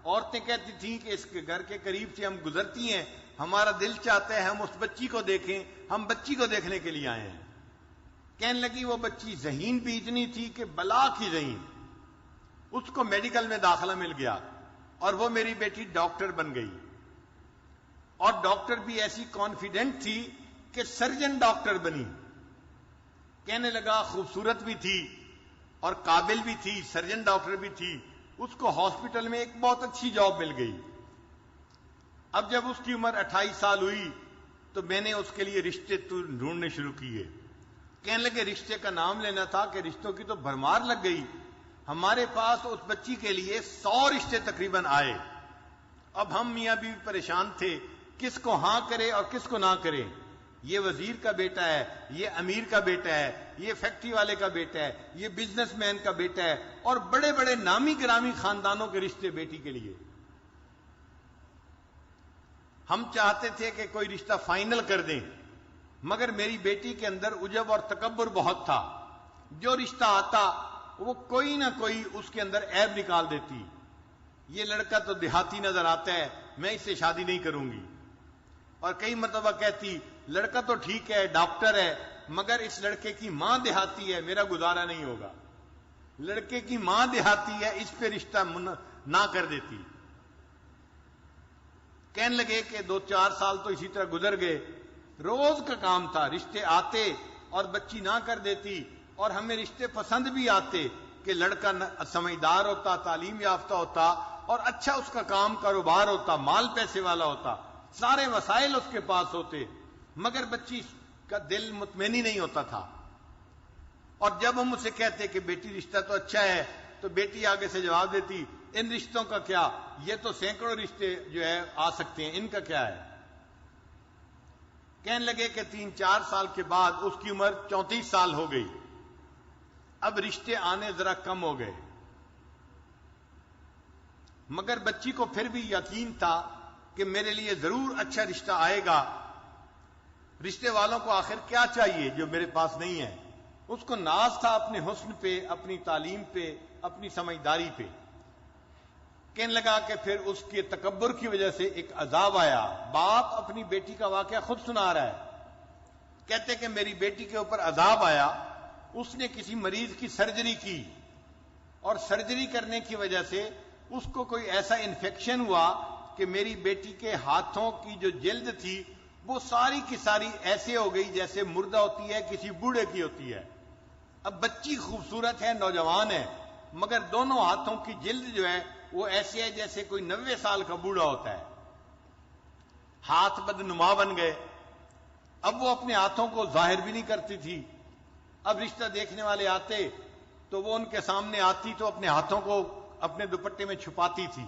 Speaker 1: عورتیں کہتی تھیں کہ اس کے گھر کے قریب سے ہم گزرتی ہیں، ہمارا دل چاہتا ہے ہم اس بچی کو دیکھیں، ہم بچی کو دیکھنے کے لیے آئے ہیں۔ کہنے لگی وہ بچی ذہین بھی اتنی تھی کہ بلا کی ذہین، اس کو میڈیکل میں داخلہ مل گیا اور وہ میری بیٹی ڈاکٹر بن گئی۔ اور ڈاکٹر بھی ایسی کانفیڈنٹ تھی کہ سرجن ڈاکٹر بنی. کہنے لگا خوبصورت بھی تھی اور قابل بھی تھی, سرجن ڈاکٹر بھی تھی. اس کو ہاسپٹل میں ایک بہت اچھی جاب مل گئی. اب جب اس کی عمر 28 سال ہوئی تو میں نے اس کے لیے رشتے ڈھونڈنے شروع کیے. کہنے لگے رشتے کا نام لینا تھا کہ رشتوں کی تو بھرمار لگ گئی. ہمارے پاس اس بچی کے لیے 100 رشتے تقریباً آئے. اب ہم میاں بیوی پریشان تھے, کس کو ہاں کرے اور کس کو نہ کرے. یہ وزیر کا بیٹا ہے, یہ امیر کا بیٹا ہے, یہ فیکٹری والے کا بیٹا ہے, یہ بزنس مین کا بیٹا ہے, اور بڑے بڑے نامی گرامی خاندانوں کے رشتے بیٹی کے لیے. ہم چاہتے تھے کہ کوئی رشتہ فائنل کر دیں, مگر میری بیٹی کے اندر عجب اور تکبر بہت تھا. جو رشتہ آتا وہ کوئی نہ کوئی اس کے اندر عیب نکال دیتی. یہ لڑکا تو دیہاتی نظر آتا ہے, میں اس سے شادی نہیں کروں گی. اور کئی مرتبہ کہتی لڑکا تو ٹھیک ہے, ڈاکٹر ہے, مگر اس لڑکے کی ماں دیہاتی ہے, میرا گزارا نہیں ہوگا. لڑکے کی ماں دیہاتی ہے, اس پہ رشتہ نہ کر دیتی. کہنے لگے کہ 2-4 سال تو اسی طرح گزر گئے. روز کا کام تھا, رشتے آتے اور بچی نہ کر دیتی, اور ہمیں رشتے پسند بھی آتے کہ لڑکا سمجھدار ہوتا, تعلیم یافتہ ہوتا, اور اچھا اس کا کام کاروبار ہوتا, مال پیسے والا ہوتا, سارے وسائل اس کے پاس ہوتے, مگر بچی کا دل مطمئن ہی نہیں ہوتا تھا. اور جب ہم اسے کہتے کہ بیٹی رشتہ تو اچھا ہے, تو بیٹی آگے سے جواب دیتی ان رشتوں کا کیا, یہ تو سینکڑوں رشتے جو ہے آ سکتے ہیں, ان کا کیا ہے. کہنے لگے کہ 3-4 سال کے بعد اس کی عمر 34 سال ہو گئی. اب رشتے آنے ذرا کم ہو گئے, مگر بچی کو پھر بھی یقین تھا کہ میرے لیے ضرور اچھا رشتہ آئے گا. رشتے والوں کو آخر کیا چاہیے جو میرے پاس نہیں ہے. اس کو ناز تھا اپنے حسن پہ, اپنی تعلیم پہ, اپنی سمجھداری پہ. کہنے لگا کہ پھر اس کے تکبر کی وجہ سے ایک عذاب آیا. باپ اپنی بیٹی کا واقعہ خود سنا رہا ہے. کہتے کہ میری بیٹی کے اوپر عذاب آیا, اس نے کسی مریض کی سرجری کی, اور سرجری کرنے کی وجہ سے اس کو کوئی ایسا انفیکشن ہوا کہ میری بیٹی کے ہاتھوں کی جو جلد تھی وہ ساری کی ساری ایسے ہو گئی جیسے مردہ ہوتی ہے, کسی بوڑھے کی ہوتی ہے. اب بچی خوبصورت ہے, نوجوان ہے, مگر دونوں ہاتھوں کی جلد جو ہے وہ ایسے ہے جیسے کوئی 90 سال کا بوڑھا ہوتا ہے. ہاتھ بدنما بن گئے. اب وہ اپنے ہاتھوں کو ظاہر بھی نہیں کرتی تھی. اب رشتہ دیکھنے والے آتے تو وہ ان کے سامنے آتی تو اپنے ہاتھوں کو اپنے دوپٹے میں چھپاتی تھی.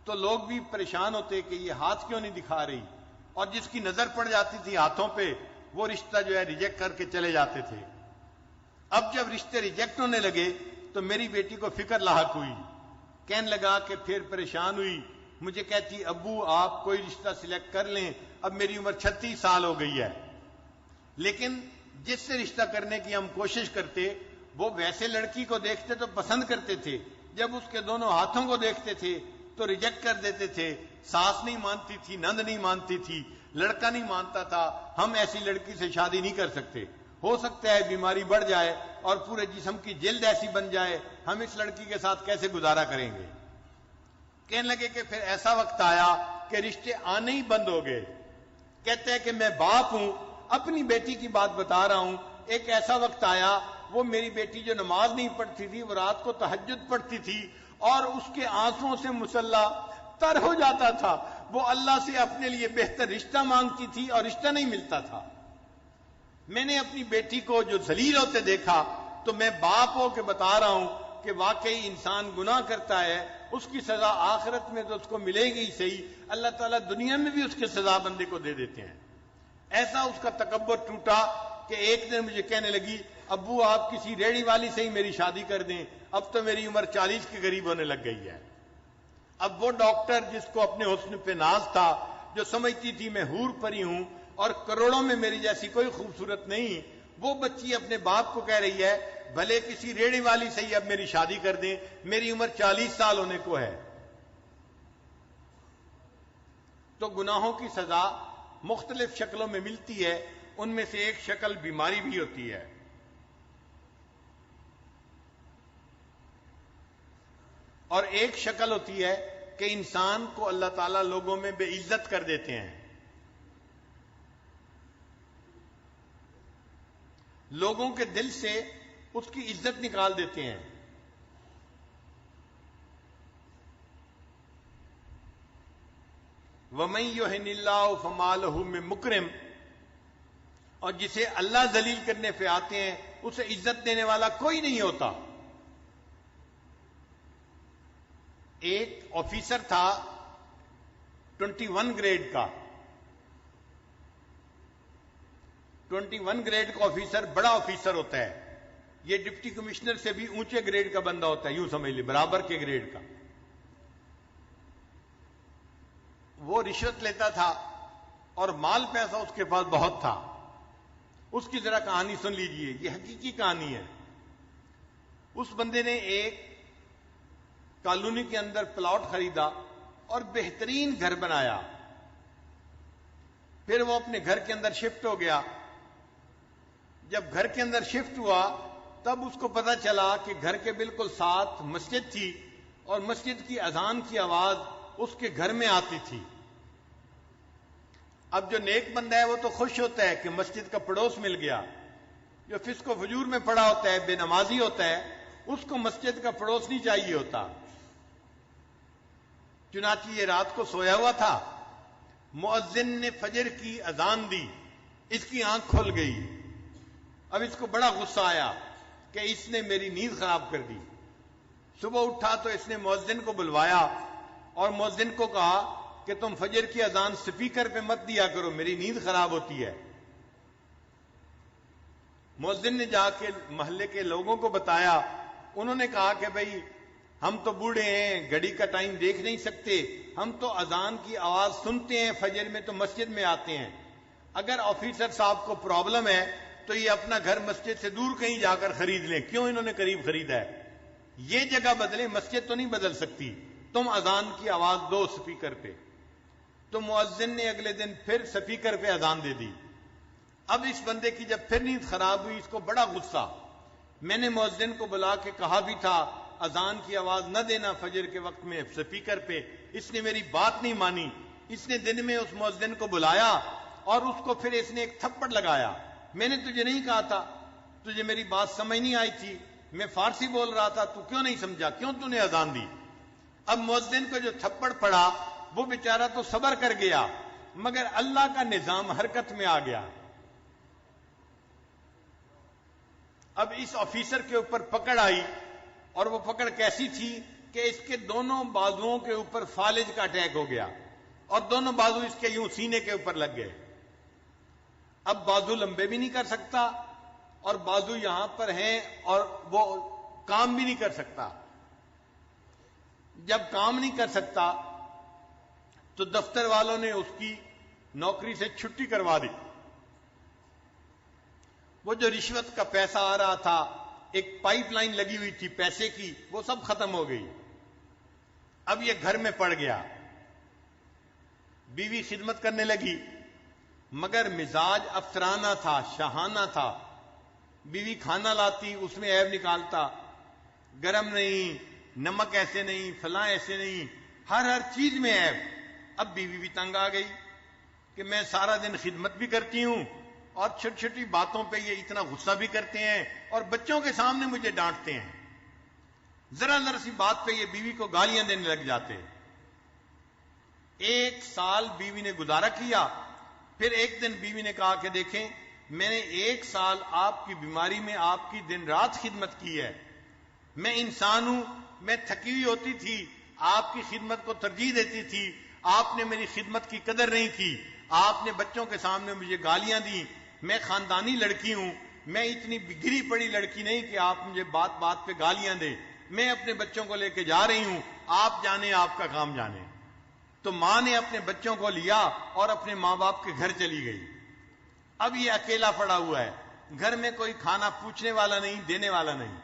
Speaker 1: تو لوگ بھی پریشان ہوتے کہ یہ ہاتھ کیوں نہیں دکھا رہی, اور جس کی نظر پڑ جاتی تھی ہاتھوں پہ وہ رشتہ جو ہے ریجیکٹ کر کے چلے جاتے تھے. اب جب رشتے ریجیکٹ ہونے لگے تو میری بیٹی کو فکر لاحق ہوئی. کہنے لگا کہ پھر پریشان ہوئی, مجھے کہتی ابو آپ کوئی رشتہ سلیکٹ کر لیں, اب میری عمر 36 سال ہو گئی ہے. لیکن جس سے رشتہ کرنے کی ہم کوشش کرتے وہ ویسے لڑکی کو دیکھتے تو پسند کرتے تھے, جب اس کے دونوں ہاتھوں کو دیکھتے تھے تو ریجیکٹ کر دیتے تھے. ساس نہیں مانتی تھی, نند نہیں مانتی تھی, لڑکا نہیں مانتا تھا. ہم ایسی لڑکی سے شادی نہیں کر سکتے, ہو سکتا ہے بیماری بڑھ جائے اور پورے جسم کی جلد ایسی بن جائے, ہم اس لڑکی کے ساتھ کیسے گزارا کریں گے. کہنے لگے کہ پھر ایسا وقت آیا کہ رشتے آنے ہی بند ہو گئے. کہتے ہیں کہ میں باپ ہوں, اپنی بیٹی کی بات بتا رہا ہوں. ایک ایسا وقت آیا, وہ میری بیٹی جو نماز نہیں پڑھتی تھی وہ رات کو تہجد پڑھتی تھی, اور اس کے آنسوؤں سے مسلح تر ہو جاتا تھا. وہ اللہ سے اپنے لیے بہتر رشتہ مانگتی تھی اور رشتہ نہیں ملتا تھا. میں نے اپنی بیٹی کو جو ذلیل ہوتے دیکھا تو میں باپ ہو کے بتا رہا ہوں کہ واقعی انسان گناہ کرتا ہے, اس کی سزا آخرت میں تو اس کو ملے گی ہی صحیح, اللہ تعالیٰ دنیا میں بھی اس کی سزا بندے کو دے دیتے ہیں. ایسا اس کا تکبر ٹوٹا کہ ایک دن مجھے کہنے لگی ابو آپ کسی ریڑھی والی سے ہی میری شادی کر دیں, اب تو میری عمر 40 کے قریب ہونے لگ گئی ہے. اب وہ ڈاکٹر جس کو اپنے حسن پہ ناز تھا, جو سمجھتی تھی میں حور پری ہوں اور کروڑوں میں میری جیسی کوئی خوبصورت نہیں, وہ بچی اپنے باپ کو کہہ رہی ہے بھلے کسی ریڑھی والی سے ہی اب میری شادی کر دیں, میری عمر 40 سال ہونے کو ہے. تو گناہوں کی سزا مختلف شکلوں میں ملتی ہے, ان میں سے ایک شکل بیماری بھی ہوتی ہے. اور ایک شکل ہوتی ہے کہ انسان کو اللہ تعالیٰ لوگوں میں بے عزت کر دیتے ہیں. لوگوں کے دل سے اس کی عزت نکال دیتے ہیں. وَمَن يُهِنِ اللَّهُ فَمَا لَهُ مِن مُكْرِمٍ، اور جسے اللہ ذلیل کرنے پہ آتے ہیں اسے عزت دینے والا کوئی نہیں ہوتا. ایک آفیسر تھا 21 گریڈ کا. 21 گریڈ کا آفیسر بڑا آفیسر ہوتا ہے. یہ ڈپٹی کمشنر سے بھی اونچے گریڈ کا بندہ ہوتا ہے، یوں سمجھ لیں برابر کے گریڈ کا. وہ رشوت لیتا تھا اور مال پیسہ اس کے پاس بہت تھا. اس کی ذرا کہانی سن لیجئے، یہ حقیقی کہانی ہے. اس بندے نے ایک کالونی کے اندر پلاٹ خریدا اور بہترین گھر بنایا. پھر وہ اپنے گھر کے اندر شفٹ ہو گیا. جب گھر کے اندر شفٹ ہوا تب اس کو پتا چلا کہ گھر کے بالکل ساتھ مسجد تھی اور مسجد کی اذان کی آواز اس کے گھر میں آتی تھی. اب جو نیک بندہ ہے وہ تو خوش ہوتا ہے کہ مسجد کا پڑوس مل گیا. جو فسق و فجور میں پڑا ہوتا ہے، بے نمازی ہوتا ہے، اس کو مسجد کا پڑوس نہیں چاہیے ہوتا. چنانچہ یہ رات کو سویا ہوا تھا، مؤذن نے فجر کی اذان دی، اس کی آنکھ کھل گئی. اب اس کو بڑا غصہ آیا کہ اس نے میری نیند خراب کر دی. صبح اٹھا تو اس نے مؤذن کو بلوایا اور مؤذن کو کہا کہ تم فجر کی اذان سپیکر پہ مت دیا کرو، میری نیند خراب ہوتی ہے. مؤذن نے جا کے محلے کے لوگوں کو بتایا. انہوں نے کہا کہ بھئی ہم تو بوڑھے ہیں، گھڑی کا ٹائم دیکھ نہیں سکتے، ہم تو اذان کی آواز سنتے ہیں فجر میں تو مسجد میں آتے ہیں. اگر آفیسر صاحب کو پرابلم ہے تو یہ اپنا گھر مسجد سے دور کہیں جا کر خرید لیں، کیوں انہوں نے قریب خریدا ہے؟ یہ جگہ بدلیں، مسجد تو نہیں بدل سکتی. تم اذان کی آواز دو سپیکر پہ. تو مؤذن نے اگلے دن پھر سپیکر پہ اذان دے دی. اب اس بندے کی جب پھر نیند خراب ہوئی، اس کو بڑا غصہ. میں نے مؤذن کو بلا کے کہا بھی تھا اذان کی آواز نہ دینا فجر کے وقت میں سپیکر پہ، اس نے میری بات نہیں مانی. اس نے دن میں اس مؤذن کو بلایا اور اس کو پھر اس نے ایک تھپڑ لگایا. میں نے تجھے نہیں کہا تھا؟ تجھے میری بات سمجھ نہیں آئی تھی؟ میں فارسی بول رہا تھا، تو کیوں نہیں سمجھا؟ کیوں تو نے اذان دی؟ اب مؤذن کو جو تھپڑ پڑا وہ بیچارہ تو صبر کر گیا، مگر اللہ کا نظام حرکت میں آ گیا. اب اس آفیسر کے اوپر پکڑ آئی، اور وہ پکڑ کیسی تھی کہ اس کے دونوں بازوؤں کے اوپر فالج کا اٹیک ہو گیا اور دونوں بازو اس کے یوں سینے کے اوپر لگ گئے. اب بازو لمبے بھی نہیں کر سکتا اور بازو یہاں پر ہیں اور وہ کام بھی نہیں کر سکتا. جب کام نہیں کر سکتا تو دفتر والوں نے اس کی نوکری سے چھٹی کروا دی. وہ جو رشوت کا پیسہ آ رہا تھا، ایک پائپ لائن لگی ہوئی تھی پیسے کی، وہ سب ختم ہو گئی. اب یہ گھر میں پڑ گیا. بیوی خدمت کرنے لگی مگر مزاج افسرانہ تھا، شاہانہ تھا. بیوی کھانا لاتی، اس میں عیب نکالتا، گرم نہیں، نمک ایسے نہیں، فلاں ایسے نہیں، ہر چیز میں عیب. اب بیوی بھی تنگ آ گئی کہ میں سارا دن خدمت بھی کرتی ہوں اور چھوٹی چھوٹی باتوں پہ یہ اتنا غصہ بھی کرتے ہیں اور بچوں کے سامنے مجھے ڈانٹتے ہیں. ذرا ذرا سی بات پہ یہ بیوی کو گالیاں دینے لگ جاتے. 1 سال بیوی نے گزارا کیا. پھر ایک دن بیوی نے کہا کہ دیکھیں، میں نے 1 سال آپ کی بیماری میں آپ کی دن رات خدمت کی ہے. میں انسان ہوں، میں تھکی ہوئی ہوتی تھی، آپ کی خدمت کو ترجیح دیتی تھی. آپ نے میری خدمت کی قدر نہیں کی، آپ نے بچوں کے سامنے مجھے گالیاں دی. میں خاندانی لڑکی ہوں، میں اتنی گری پڑی لڑکی نہیں کہ آپ مجھے بات بات پہ گالیاں دیں. میں اپنے بچوں کو لے کے جا رہی ہوں، آپ جانے، آپ کا کام جانے. تو ماں نے اپنے بچوں کو لیا اور اپنے ماں باپ کے گھر چلی گئی. اب یہ اکیلا پڑا ہوا ہے، گھر میں کوئی کھانا پوچھنے والا نہیں، دینے والا نہیں.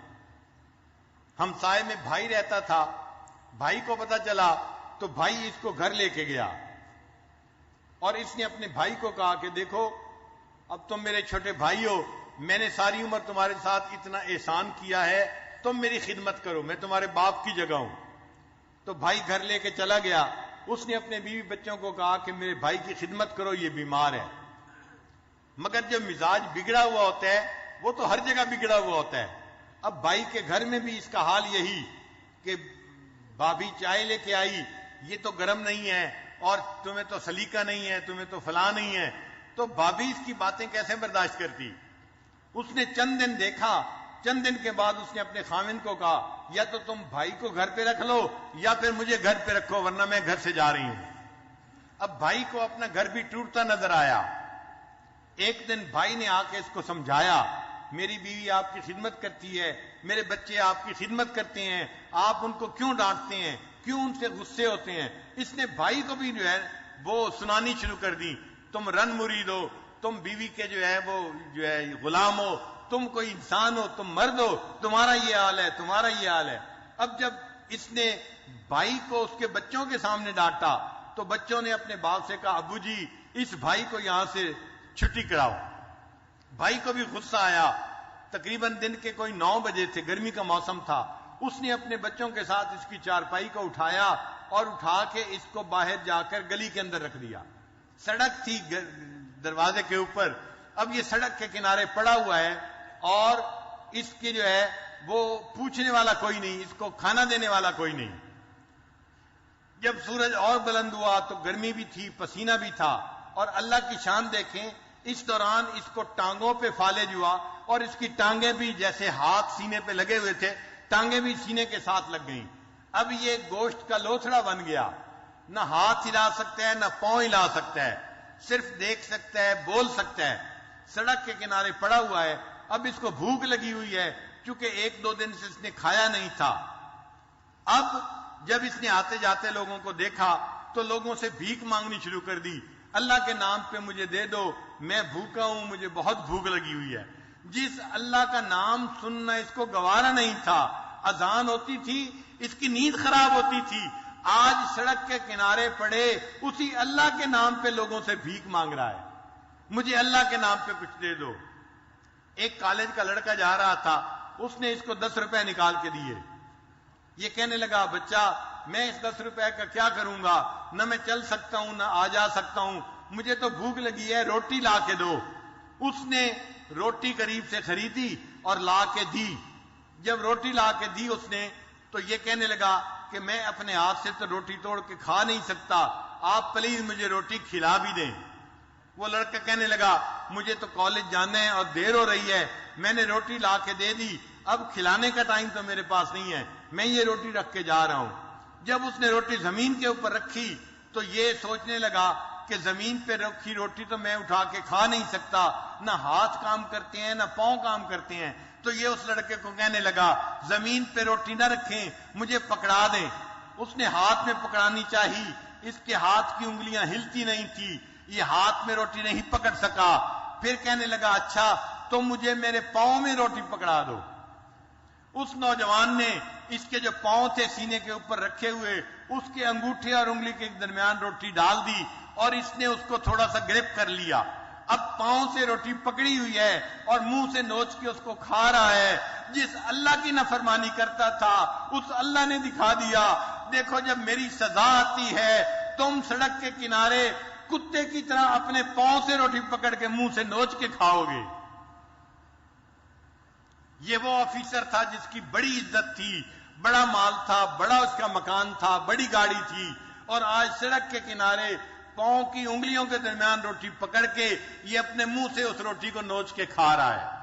Speaker 1: ہمسائے میں بھائی رہتا تھا. بھائی کو پتا چلا تو بھائی اس کو گھر لے کے گیا اور اس نے اپنے بھائی کو کہا کہ دیکھو، اب تم میرے چھوٹے بھائی ہو، میں نے ساری عمر تمہارے ساتھ اتنا احسان کیا ہے، تم میری خدمت کرو، میں تمہارے باپ کی جگہ ہوں.
Speaker 2: تو بھائی گھر لے کے چلا گیا. اس نے اپنے بیوی بچوں کو کہا کہ میرے بھائی کی خدمت کرو، یہ بیمار ہے. مگر جب مزاج بگڑا ہوا ہوتا ہے وہ تو ہر جگہ بگڑا ہوا ہوتا ہے. اب بھائی کے گھر میں بھی اس کا حال یہی کہ بھابھی چائے لے کے آئی، یہ تو گرم نہیں ہے، اور تمہیں تو سلیقہ نہیں ہے، تمہیں تو فلاں نہیں ہے. تو بھابھی اس کی باتیں کیسے برداشت کرتی؟ اس نے چند دن دیکھا. چند دن کے بعد اس نے اپنے خاوند کو کہا یا تو تم بھائی کو گھر پہ رکھ لو یا پھر مجھے گھر پہ رکھو، ورنہ میں گھر سے جا رہی ہوں. اب بھائی کو اپنا گھر بھی ٹوٹتا نظر آیا. ایک دن بھائی نے آ کے اس کو سمجھایا، میری بیوی آپ کی خدمت کرتی ہے، میرے بچے آپ کی خدمت کرتے ہیں، آپ ان کو کیوں ڈانٹتے ہیں، کیوں ان سے غصے ہوتے ہیں؟ اس نے بھائی کو بھی جو ہے وہ سنانی شروع کر دی. تم رن مرید ہو، تم بیوی کے جو ہے وہ جو ہے غلام ہو، تم کوئی انسان ہو، تم مرد ہو، تمہارا یہ حال ہے، تمہارا یہ حال ہے. اب جب اس نے بھائی کو اس کے بچوں کے سامنے ڈانٹا تو بچوں نے اپنے باپ سے کہا ابو جی اس بھائی کو یہاں سے چھٹی کراؤ. بھائی کو بھی غصہ آیا. تقریباً دن کے کوئی 9 بجے تھے، گرمی کا موسم تھا. اس نے اپنے بچوں کے ساتھ اس کی چارپائی کو اٹھایا اور اٹھا کے اس کو باہر جا کر گلی کے اندر رکھ دیا. سڑک تھی دروازے کے اوپر. اب یہ سڑک کے کنارے پڑا ہوا ہے اور اس کی جو ہے وہ پوچھنے والا کوئی نہیں، اس کو کھانا دینے والا کوئی نہیں. جب سورج اور بلند ہوا تو گرمی بھی تھی، پسینہ بھی تھا، اور اللہ کی شان دیکھیں اس دوران اس کو ٹانگوں پہ فالج ہوا اور اس کی ٹانگیں بھی جیسے ہاتھ سینے پہ لگے ہوئے تھے، ٹانگیں بھی سینے کے ساتھ لگ گئیں. اب یہ گوشت کا لوتھڑا بن گیا، نہ ہاتھ ہلا سکتا ہے نہ پاؤں ہلا سکتا ہے، صرف دیکھ سکتا ہے، بول سکتا ہے. سڑک کے کنارے پڑا ہوا ہے. اب اس کو بھوک لگی ہوئی ہے کیونکہ 1-2 دن سے اس نے کھایا نہیں تھا. اب جب اس نے آتے جاتے لوگوں کو دیکھا تو لوگوں سے بھیک مانگنی شروع کر دی. اللہ کے نام پہ مجھے دے دو، میں بھوکا ہوں، مجھے بہت بھوک لگی ہوئی ہے. جس اللہ کا نام سننا اس کو گوارا نہیں تھا، اذان ہوتی تھی اس کی نیند خراب ہوتی تھی، آج سڑک کے کنارے پڑے اسی اللہ کے نام پہ لوگوں سے بھیک مانگ رہا ہے، مجھے اللہ کے نام پہ کچھ دے دو. ایک کالج کا لڑکا جا رہا تھا، اس نے اس کو 10 روپے نکال کے دیے. یہ کہنے لگا بچہ میں اس 10 روپے کا کیا کروں گا، نہ میں چل سکتا ہوں نہ آ جا سکتا ہوں، مجھے تو بھوک لگی ہے، روٹی لا کے دو. اس نے روٹی قریب سے خریدی اور لا کے دی. جب روٹی لا کے دی اس نے تو یہ کہنے لگا کہ میں اپنے ہاتھ سے تو روٹی توڑ کے کھا نہیں سکتا، آپ پلیز مجھے روٹی کھلا بھی دیں. وہ لڑکا کہنے لگا مجھے تو کالج جانا ہے اور دیر ہو رہی ہے، میں نے روٹی لا کے دے دی، اب کھلانے کا ٹائم تو میرے پاس نہیں ہے، میں یہ روٹی رکھ کے جا رہا ہوں. جب اس نے روٹی زمین کے اوپر رکھی تو یہ سوچنے لگا کہ زمین پہ رکھی روٹی تو میں اٹھا کے کھا نہیں سکتا، نہ ہاتھ کام کرتے ہیں نہ پاؤں کام کرتے ہیں. تو یہ اس لڑکے کو کہنے لگا زمین پہ روٹی نہ رکھیں، مجھے پکڑا دیں. اس نے ہاتھ میں پکڑانی چاہی، اس کے ہاتھ کی انگلیاں ہلتی نہیں تھی، یہ ہاتھ میں روٹی نہیں پکڑ سکا. پھر کہنے لگا اچھا تو مجھے میرے پاؤں میں روٹی پکڑا دو. اس نوجوان نے اس کے جو پاؤں تھے سینے کے اوپر رکھے ہوئے، اس کے انگوٹھے اور انگلی کے درمیان روٹی ڈال دی اور اس نے اس کو تھوڑا سا گرپ کر لیا. اب پاؤں سے روٹی پکڑی ہوئی ہے اور منہ سے نوچ کے اس کو کھا رہا ہے. جس اللہ کی نافرمانی کرتا تھا اس اللہ نے دکھا دیا، دیکھو جب میری سزا آتی ہے تم سڑک کے کنارے کتے کی طرح اپنے پاؤں سے روٹی پکڑ کے منہ سے نوچ کے کھاؤ گے. یہ وہ آفیسر تھا جس کی بڑی عزت تھی، بڑا مال تھا، بڑا اس کا مکان تھا، بڑی گاڑی تھی، اور آج سڑک کے کنارے پاؤں کی انگلیوں کے درمیان روٹی پکڑ کے یہ اپنے منہ سے اس روٹی کو نوچ کے کھا رہا ہے.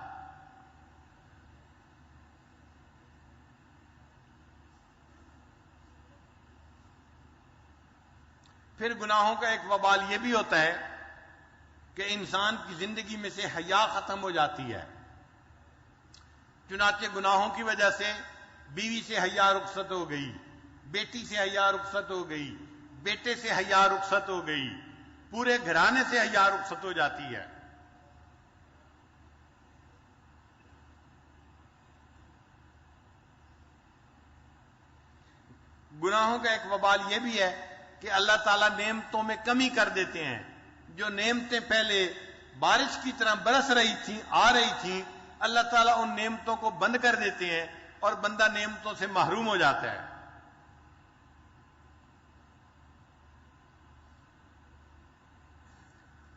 Speaker 2: پھر گناہوں کا ایک وبال یہ بھی ہوتا ہے کہ انسان کی زندگی میں سے حیا ختم ہو جاتی ہے. چنانچہ گناہوں کی وجہ سے بیوی سے حیا رخصت ہو گئی، بیٹی سے حیا رخصت ہو گئی، بیٹے سے حیا رخصت ہو گئی، پورے گھرانے سے حیا رخصت ہو جاتی ہے. گناہوں کا ایک وبال یہ بھی ہے کہ اللہ تعالیٰ نعمتوں میں کمی کر دیتے ہیں. جو نعمتیں پہلے بارش کی طرح برس رہی تھیں، آ رہی تھیں، اللہ تعالیٰ ان نعمتوں کو بند کر دیتے ہیں اور بندہ نعمتوں سے محروم ہو جاتا ہے.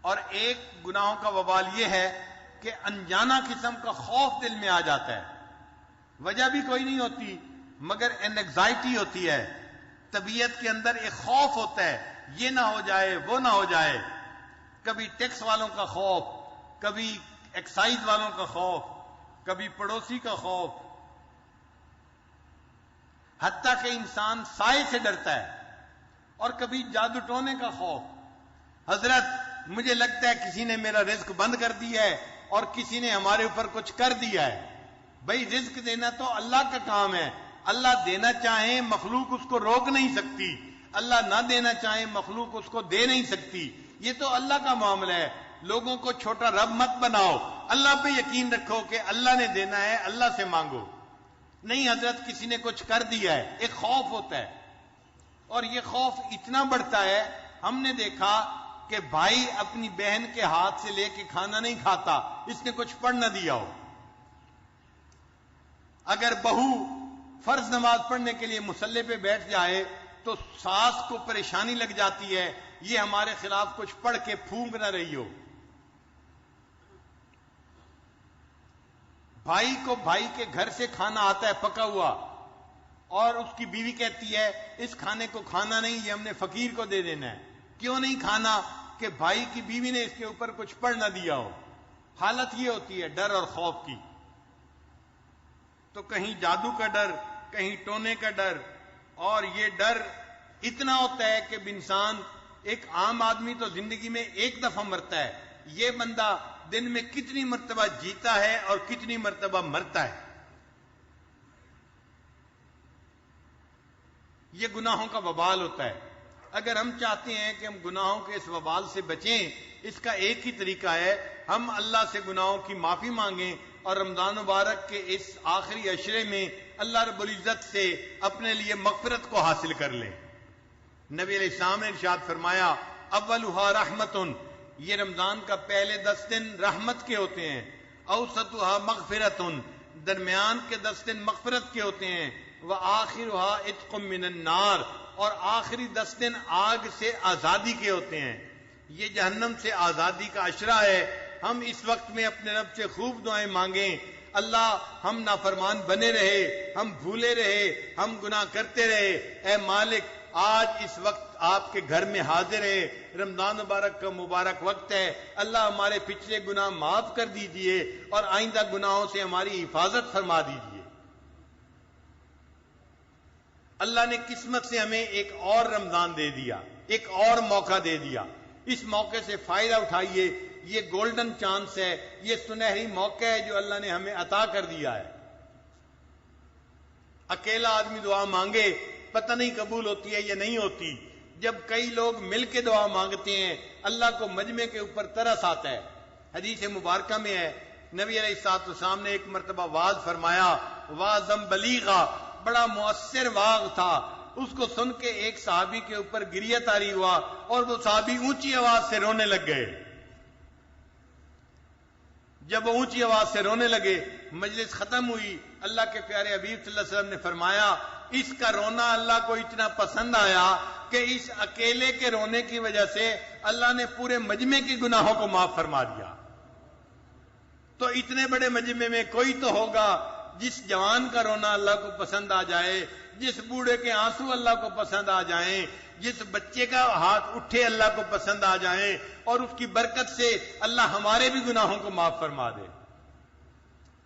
Speaker 2: اور ایک گناہوں کا وبال یہ ہے کہ انجانا قسم کا خوف دل میں آ جاتا ہے، وجہ بھی کوئی نہیں ہوتی مگر اینگزائٹی ہوتی ہے، طبیعت کے اندر ایک خوف ہوتا ہے، یہ نہ ہو جائے وہ نہ ہو جائے، کبھی ٹیکس والوں کا خوف، کبھی ایکسائز والوں کا خوف، کبھی پڑوسی کا خوف، حتیٰ کہ انسان سائے سے ڈرتا ہے، اور کبھی جادو ٹونے کا خوف۔ حضرت مجھے لگتا ہے کسی نے میرا رزق بند کر دیا ہے اور کسی نے ہمارے اوپر کچھ کر دیا ہے۔ بھئی رزق دینا تو اللہ کا کام ہے، اللہ دینا چاہیں مخلوق اس کو روک نہیں سکتی، اللہ نہ دینا چاہیں مخلوق اس کو دے نہیں سکتی، یہ تو اللہ کا معاملہ ہے۔ لوگوں کو چھوٹا رب مت بناؤ، اللہ پہ یقین رکھو کہ اللہ نے دینا ہے، اللہ سے مانگو۔ نہیں حضرت کسی نے کچھ کر دیا ہے، ایک خوف ہوتا ہے، اور یہ خوف اتنا بڑھتا ہے، ہم نے دیکھا کہ بھائی اپنی بہن کے ہاتھ سے لے کے کھانا نہیں کھاتا، اس نے کچھ پڑھ نہ دیا ہو۔ اگر بہو فرض نماز پڑھنے کے لیے مصلی پہ بیٹھ جائے تو ساس کو پریشانی لگ جاتی ہے، یہ ہمارے خلاف کچھ پڑھ کے پھونک نہ رہی ہو۔ بھائی کو بھائی کے گھر سے کھانا آتا ہے پکا ہوا، اور اس کی بیوی کہتی ہے اس کھانے کو کھانا نہیں، یہ ہم نے فقیر کو دے دینا ہے۔ کیوں نہیں کھانا؟ کہ بھائی کی بیوی نے اس کے اوپر کچھ پڑھ نہ دیا ہو۔ حالت یہ ہوتی ہے ڈر اور خوف کی۔ تو کہیں جادو کا ڈر، کہیں ٹونے کا ڈر، اور یہ ڈر اتنا ہوتا ہے کہ انسان، ایک عام آدمی تو زندگی میں ایک دفعہ مرتا ہے، یہ بندہ دن میں کتنی مرتبہ جیتا ہے اور کتنی مرتبہ مرتا ہے۔ یہ گناہوں کا وبال ہوتا ہے۔ اگر ہم چاہتے ہیں کہ ہم گناہوں کے اس وبال سے بچیں، اس کا ایک ہی طریقہ ہے، ہم اللہ سے گناہوں کی معافی مانگیں اور رمضان مبارک کے اس آخری عشرے میں اللہ رب العزت سے اپنے لیے مغفرت کو حاصل کر لیں۔ نبی علیہ السلام نے ارشاد فرمایا اولھا رحمتن، یہ رمضان کا پہلے 10 دن رحمت کے ہوتے ہیں، اوسطھا مغفرتن، درمیان کے 10 دن مغفرت کے ہوتے ہیں، وآخرھا عتق من النار، اور آخری 10 دن آگ سے آزادی کے ہوتے ہیں۔ یہ جہنم سے آزادی کا عشرہ ہے۔ ہم اس وقت میں اپنے رب سے خوب دعائیں مانگیں، اللہ ہم نافرمان بنے رہے، ہم بھولے رہے، ہم گناہ کرتے رہے، اے مالک آج اس وقت آپ کے گھر میں حاضر ہے، رمضان مبارک کا مبارک وقت ہے، اللہ ہمارے پچھلے گناہ معاف کر دیجئے اور آئندہ گناہوں سے ہماری حفاظت فرما دیجئے۔ اللہ نے قسمت سے ہمیں ایک اور رمضان دے دیا، ایک اور موقع دے دیا، اس موقع سے فائدہ اٹھائیے۔ یہ گولڈن چانس ہے، یہ سنہری موقع ہے جو اللہ نے ہمیں عطا کر دیا ہے۔ اکیلا آدمی دعا مانگے پتہ نہیں قبول ہوتی ہے یا نہیں ہوتی، جب کئی لوگ مل کے دعا مانگتے ہیں اللہ کو مجمع کے اوپر ترس آتا ہے۔ حدیث مبارکہ میں ہے نبی علیہ الصلوۃ والسلام نے ایک مرتبہ واعظ فرمایا، واعظم بلیغا، بڑا مؤثر واعظ تھا، اس کو سن کے ایک صحابی کے اوپر گریہ طاری ہوا اور وہ صحابی اونچی آواز سے رونے لگ گئے۔ جب وہ اونچی آواز سے رونے لگے، مجلس ختم ہوئی، اللہ کے پیارے حبیب صلی اللہ علیہ وسلم نے فرمایا اس کا رونا اللہ کو اتنا پسند آیا کہ اس اکیلے کے رونے کی وجہ سے اللہ نے پورے مجمع کے گناہوں کو معاف فرما دیا۔ تو اتنے بڑے مجمع میں کوئی تو ہوگا جس جوان کا رونا اللہ کو پسند آ جائے، جس بوڑھے کے آنسو اللہ کو پسند آ جائیں، جس بچے کا ہاتھ اٹھے اللہ کو پسند آ جائیں، اور اس کی برکت سے اللہ ہمارے بھی گناہوں کو معاف فرما دے۔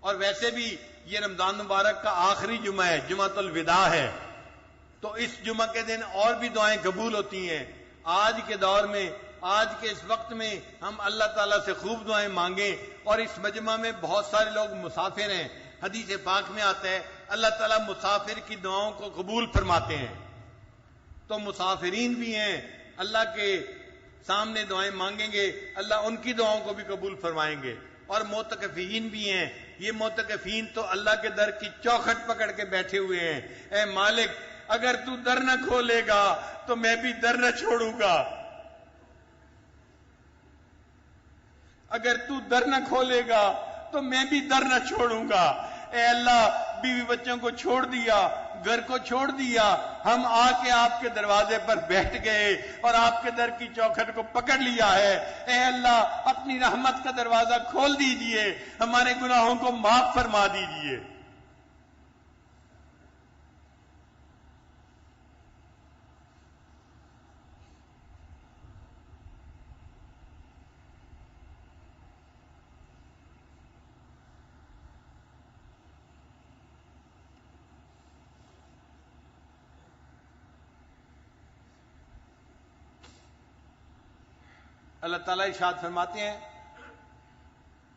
Speaker 2: اور ویسے بھی یہ رمضان مبارک کا آخری جمعہ ہے، جمعۃ الوداع ہے، تو اس جمعہ کے دن اور بھی دعائیں قبول ہوتی ہیں۔ آج کے دور میں، آج کے اس وقت میں ہم اللہ تعالیٰ سے خوب دعائیں مانگیں، اور اس مجمع میں بہت سارے لوگ مسافر ہیں۔ حدیث پاک میں آتا ہے اللہ تعالیٰ مسافر کی دعاؤں کو قبول فرماتے ہیں، تو مسافرین بھی ہیں، اللہ کے سامنے دعائیں مانگیں گے، اللہ ان کی دعاؤں کو بھی قبول فرمائیں گے۔ اور معتکفین بھی ہیں، یہ معتکفین تو اللہ کے در کی چوکھٹ پکڑ کے بیٹھے ہوئے ہیں، اے مالک اگر تو در نہ کھولے گا تو میں بھی در نہ چھوڑوں گا، اگر تو در نہ کھولے گا تو میں بھی در نہ چھوڑوں گا۔ اے اللہ بیوی بچوں کو چھوڑ دیا، گھر کو چھوڑ دیا، ہم آ کے آپ کے دروازے پر بیٹھ گئے اور آپ کے در کی چوکھٹ کو پکڑ لیا ہے۔ اے اللہ اپنی رحمت کا دروازہ کھول دیجئے، ہمارے گناہوں کو معاف فرما دیجئے۔ اللہ تعالیٰ ارشاد فرماتے ہیں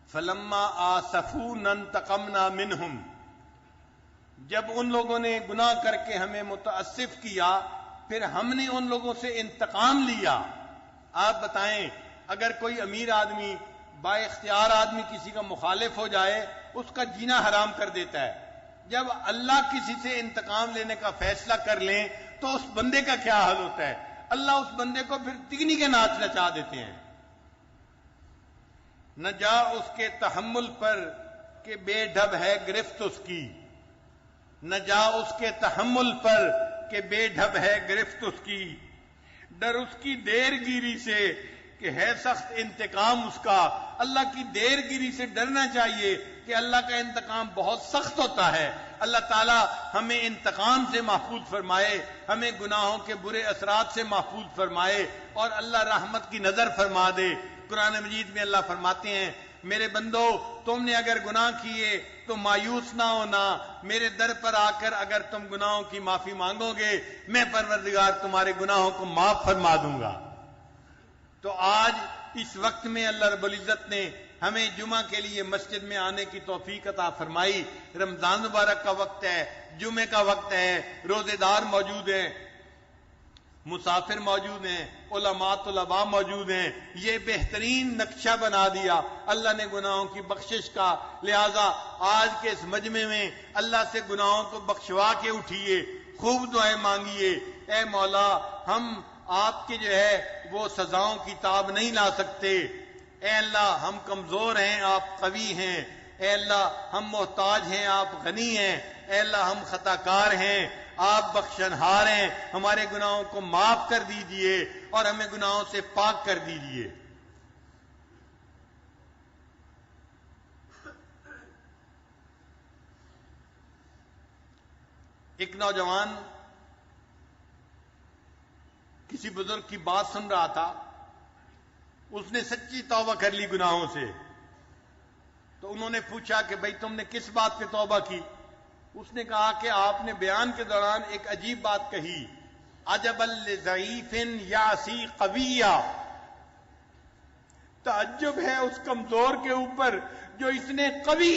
Speaker 2: فَلَمَّا آسَفُونَا انتَقَمْنَا مِنْهُمْ، جب ان لوگوں نے گناہ کر کے ہمیں متاسف کیا پھر ہم نے ان لوگوں سے انتقام لیا۔ آپ بتائیں اگر کوئی امیر آدمی با اختیار آدمی کسی کا مخالف ہو جائے اس کا جینا حرام کر دیتا ہے، جب اللہ کسی سے انتقام لینے کا فیصلہ کر لیں تو اس بندے کا کیا حال ہوتا ہے؟ اللہ اس بندے کو پھر تگنی کے ناچ نچا دیتے ہیں۔ نہ جا اس کے تحمل پر کہ بے ڈھب ہے گرفت اس کی، نہ جا اس کے تحمل پر کہ بے ڈھب ہے گرفت اس کی، ڈر اس کی دیر گیری سے کہ ہے سخت انتقام اس کا۔ اللہ کی دیر گیری سے ڈرنا چاہیے کہ اللہ کا انتقام بہت سخت ہوتا ہے۔ اللہ تعالیٰ ہمیں انتقام سے محفوظ فرمائے، ہمیں گناہوں کے برے اثرات سے محفوظ فرمائے اور اللہ رحمت کی نظر فرما دے۔ قرآن مجید میں اللہ فرماتے ہیں میرے بندو تم نے اگر گناہ کیے تو مایوس نہ ہونا، میرے در پر آ کر اگر تم گناہوں کی معافی مانگو گے میں پروردگار تمہارے گناہوں کو معاف فرما دوں گا۔ تو آج اس وقت میں اللہ رب العزت نے ہمیں جمعہ کے لیے مسجد میں آنے کی توفیق عطا فرمائی۔ رمضان مبارک کا وقت ہے، جمعے کا وقت ہے، روزے دار موجود ہیں، مسافر موجود ہیں، علماء طلباء موجود ہیں۔ یہ بہترین نقشہ بنا دیا اللہ نے گناہوں کی بخشش کا، لہذا آج کے اس مجمع میں اللہ سے گناہوں کو بخشوا کے اٹھیے، خوب دعائیں مانگیے۔ اے مولا ہم آپ کے جو ہے وہ سزاؤں کی تاب نہیں لا سکتے، اے اللہ ہم کمزور ہیں آپ قوی ہیں، اے اللہ ہم محتاج ہیں آپ غنی ہیں، اے اللہ ہم خطا کار ہیں آپ بخشنہار ہیں، ہمارے گناہوں کو معاف کر دیجئے اور ہمیں گناہوں سے پاک کر دیجئے۔ ایک نوجوان کسی بزرگ کی بات سن رہا تھا، اس نے سچی توبہ کر لی گناہوں سے، تو انہوں نے پوچھا کہ بھئی تم نے کس بات پہ توبہ کی؟ اس نے کہا کہ آپ نے بیان کے دوران ایک عجیب بات کہی، عجبا لضعیف یعصی قویہ، تعجب ہے اس کمزور کے اوپر جو اتنے قوی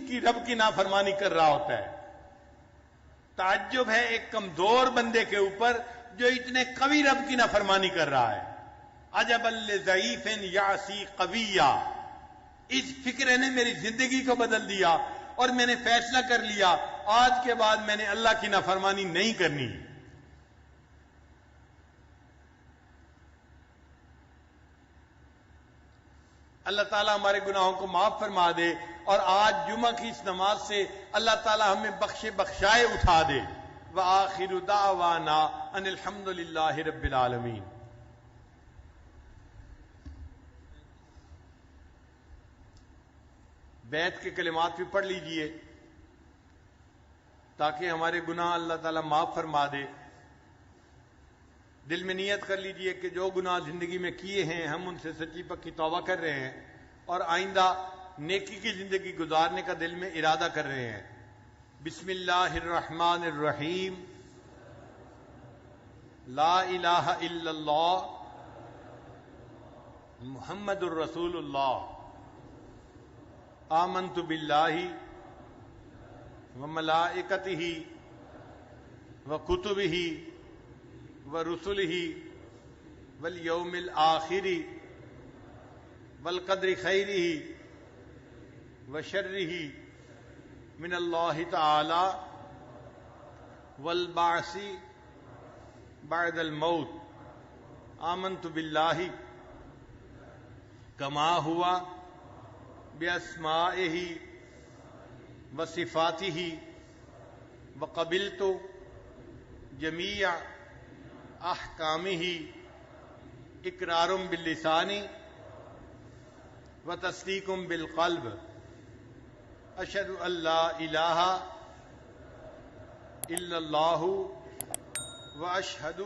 Speaker 2: کی رب کی نافرمانی کر رہا ہوتا ہے۔ تعجب ہے ایک کمزور بندے کے اوپر جو اتنے قوی رب کی نافرمانی کر رہا ہے۔ عجبا لضعیف یعصی قویہ، اس فکر نے میری زندگی کو بدل دیا اور میں نے فیصلہ کر لیا آج کے بعد میں نے اللہ کی نافرمانی نہیں کرنی۔ اللہ تعالیٰ ہمارے گناہوں کو معاف فرما دے اور آج جمعہ کی اس نماز سے اللہ تعالیٰ ہمیں بخشائے اٹھا دے۔ وآخر دعوانا ان الحمد للہ رب العالمین۔ بیت کے کلمات بھی پڑھ لیجئے تاکہ ہمارے گناہ اللہ تعالیٰ معاف فرما دے۔ دل میں نیت کر لیجئے کہ جو گناہ زندگی میں کیے ہیں ہم ان سے سچی پکی توبہ کر رہے ہیں اور آئندہ نیکی کی زندگی گزارنے کا دل میں ارادہ کر رہے ہیں۔ بسم اللہ الرحمن الرحیم، لا الہ الا اللہ محمد الرسول اللہ، آمنت باللہ وملائکتہ وکتبہ ورسلہ والیوم الآخر والقدر خیرہ وشرہ من اللہ تعالی والبعث بعد الموت، آمنت باللہ کما ہوا بأسمائہ وصفاتہ وقبلت جمیع احکامہ اقرار باللسان و تصدیق بالقلب اشہد ان لا الہ الا اللہ و اشہد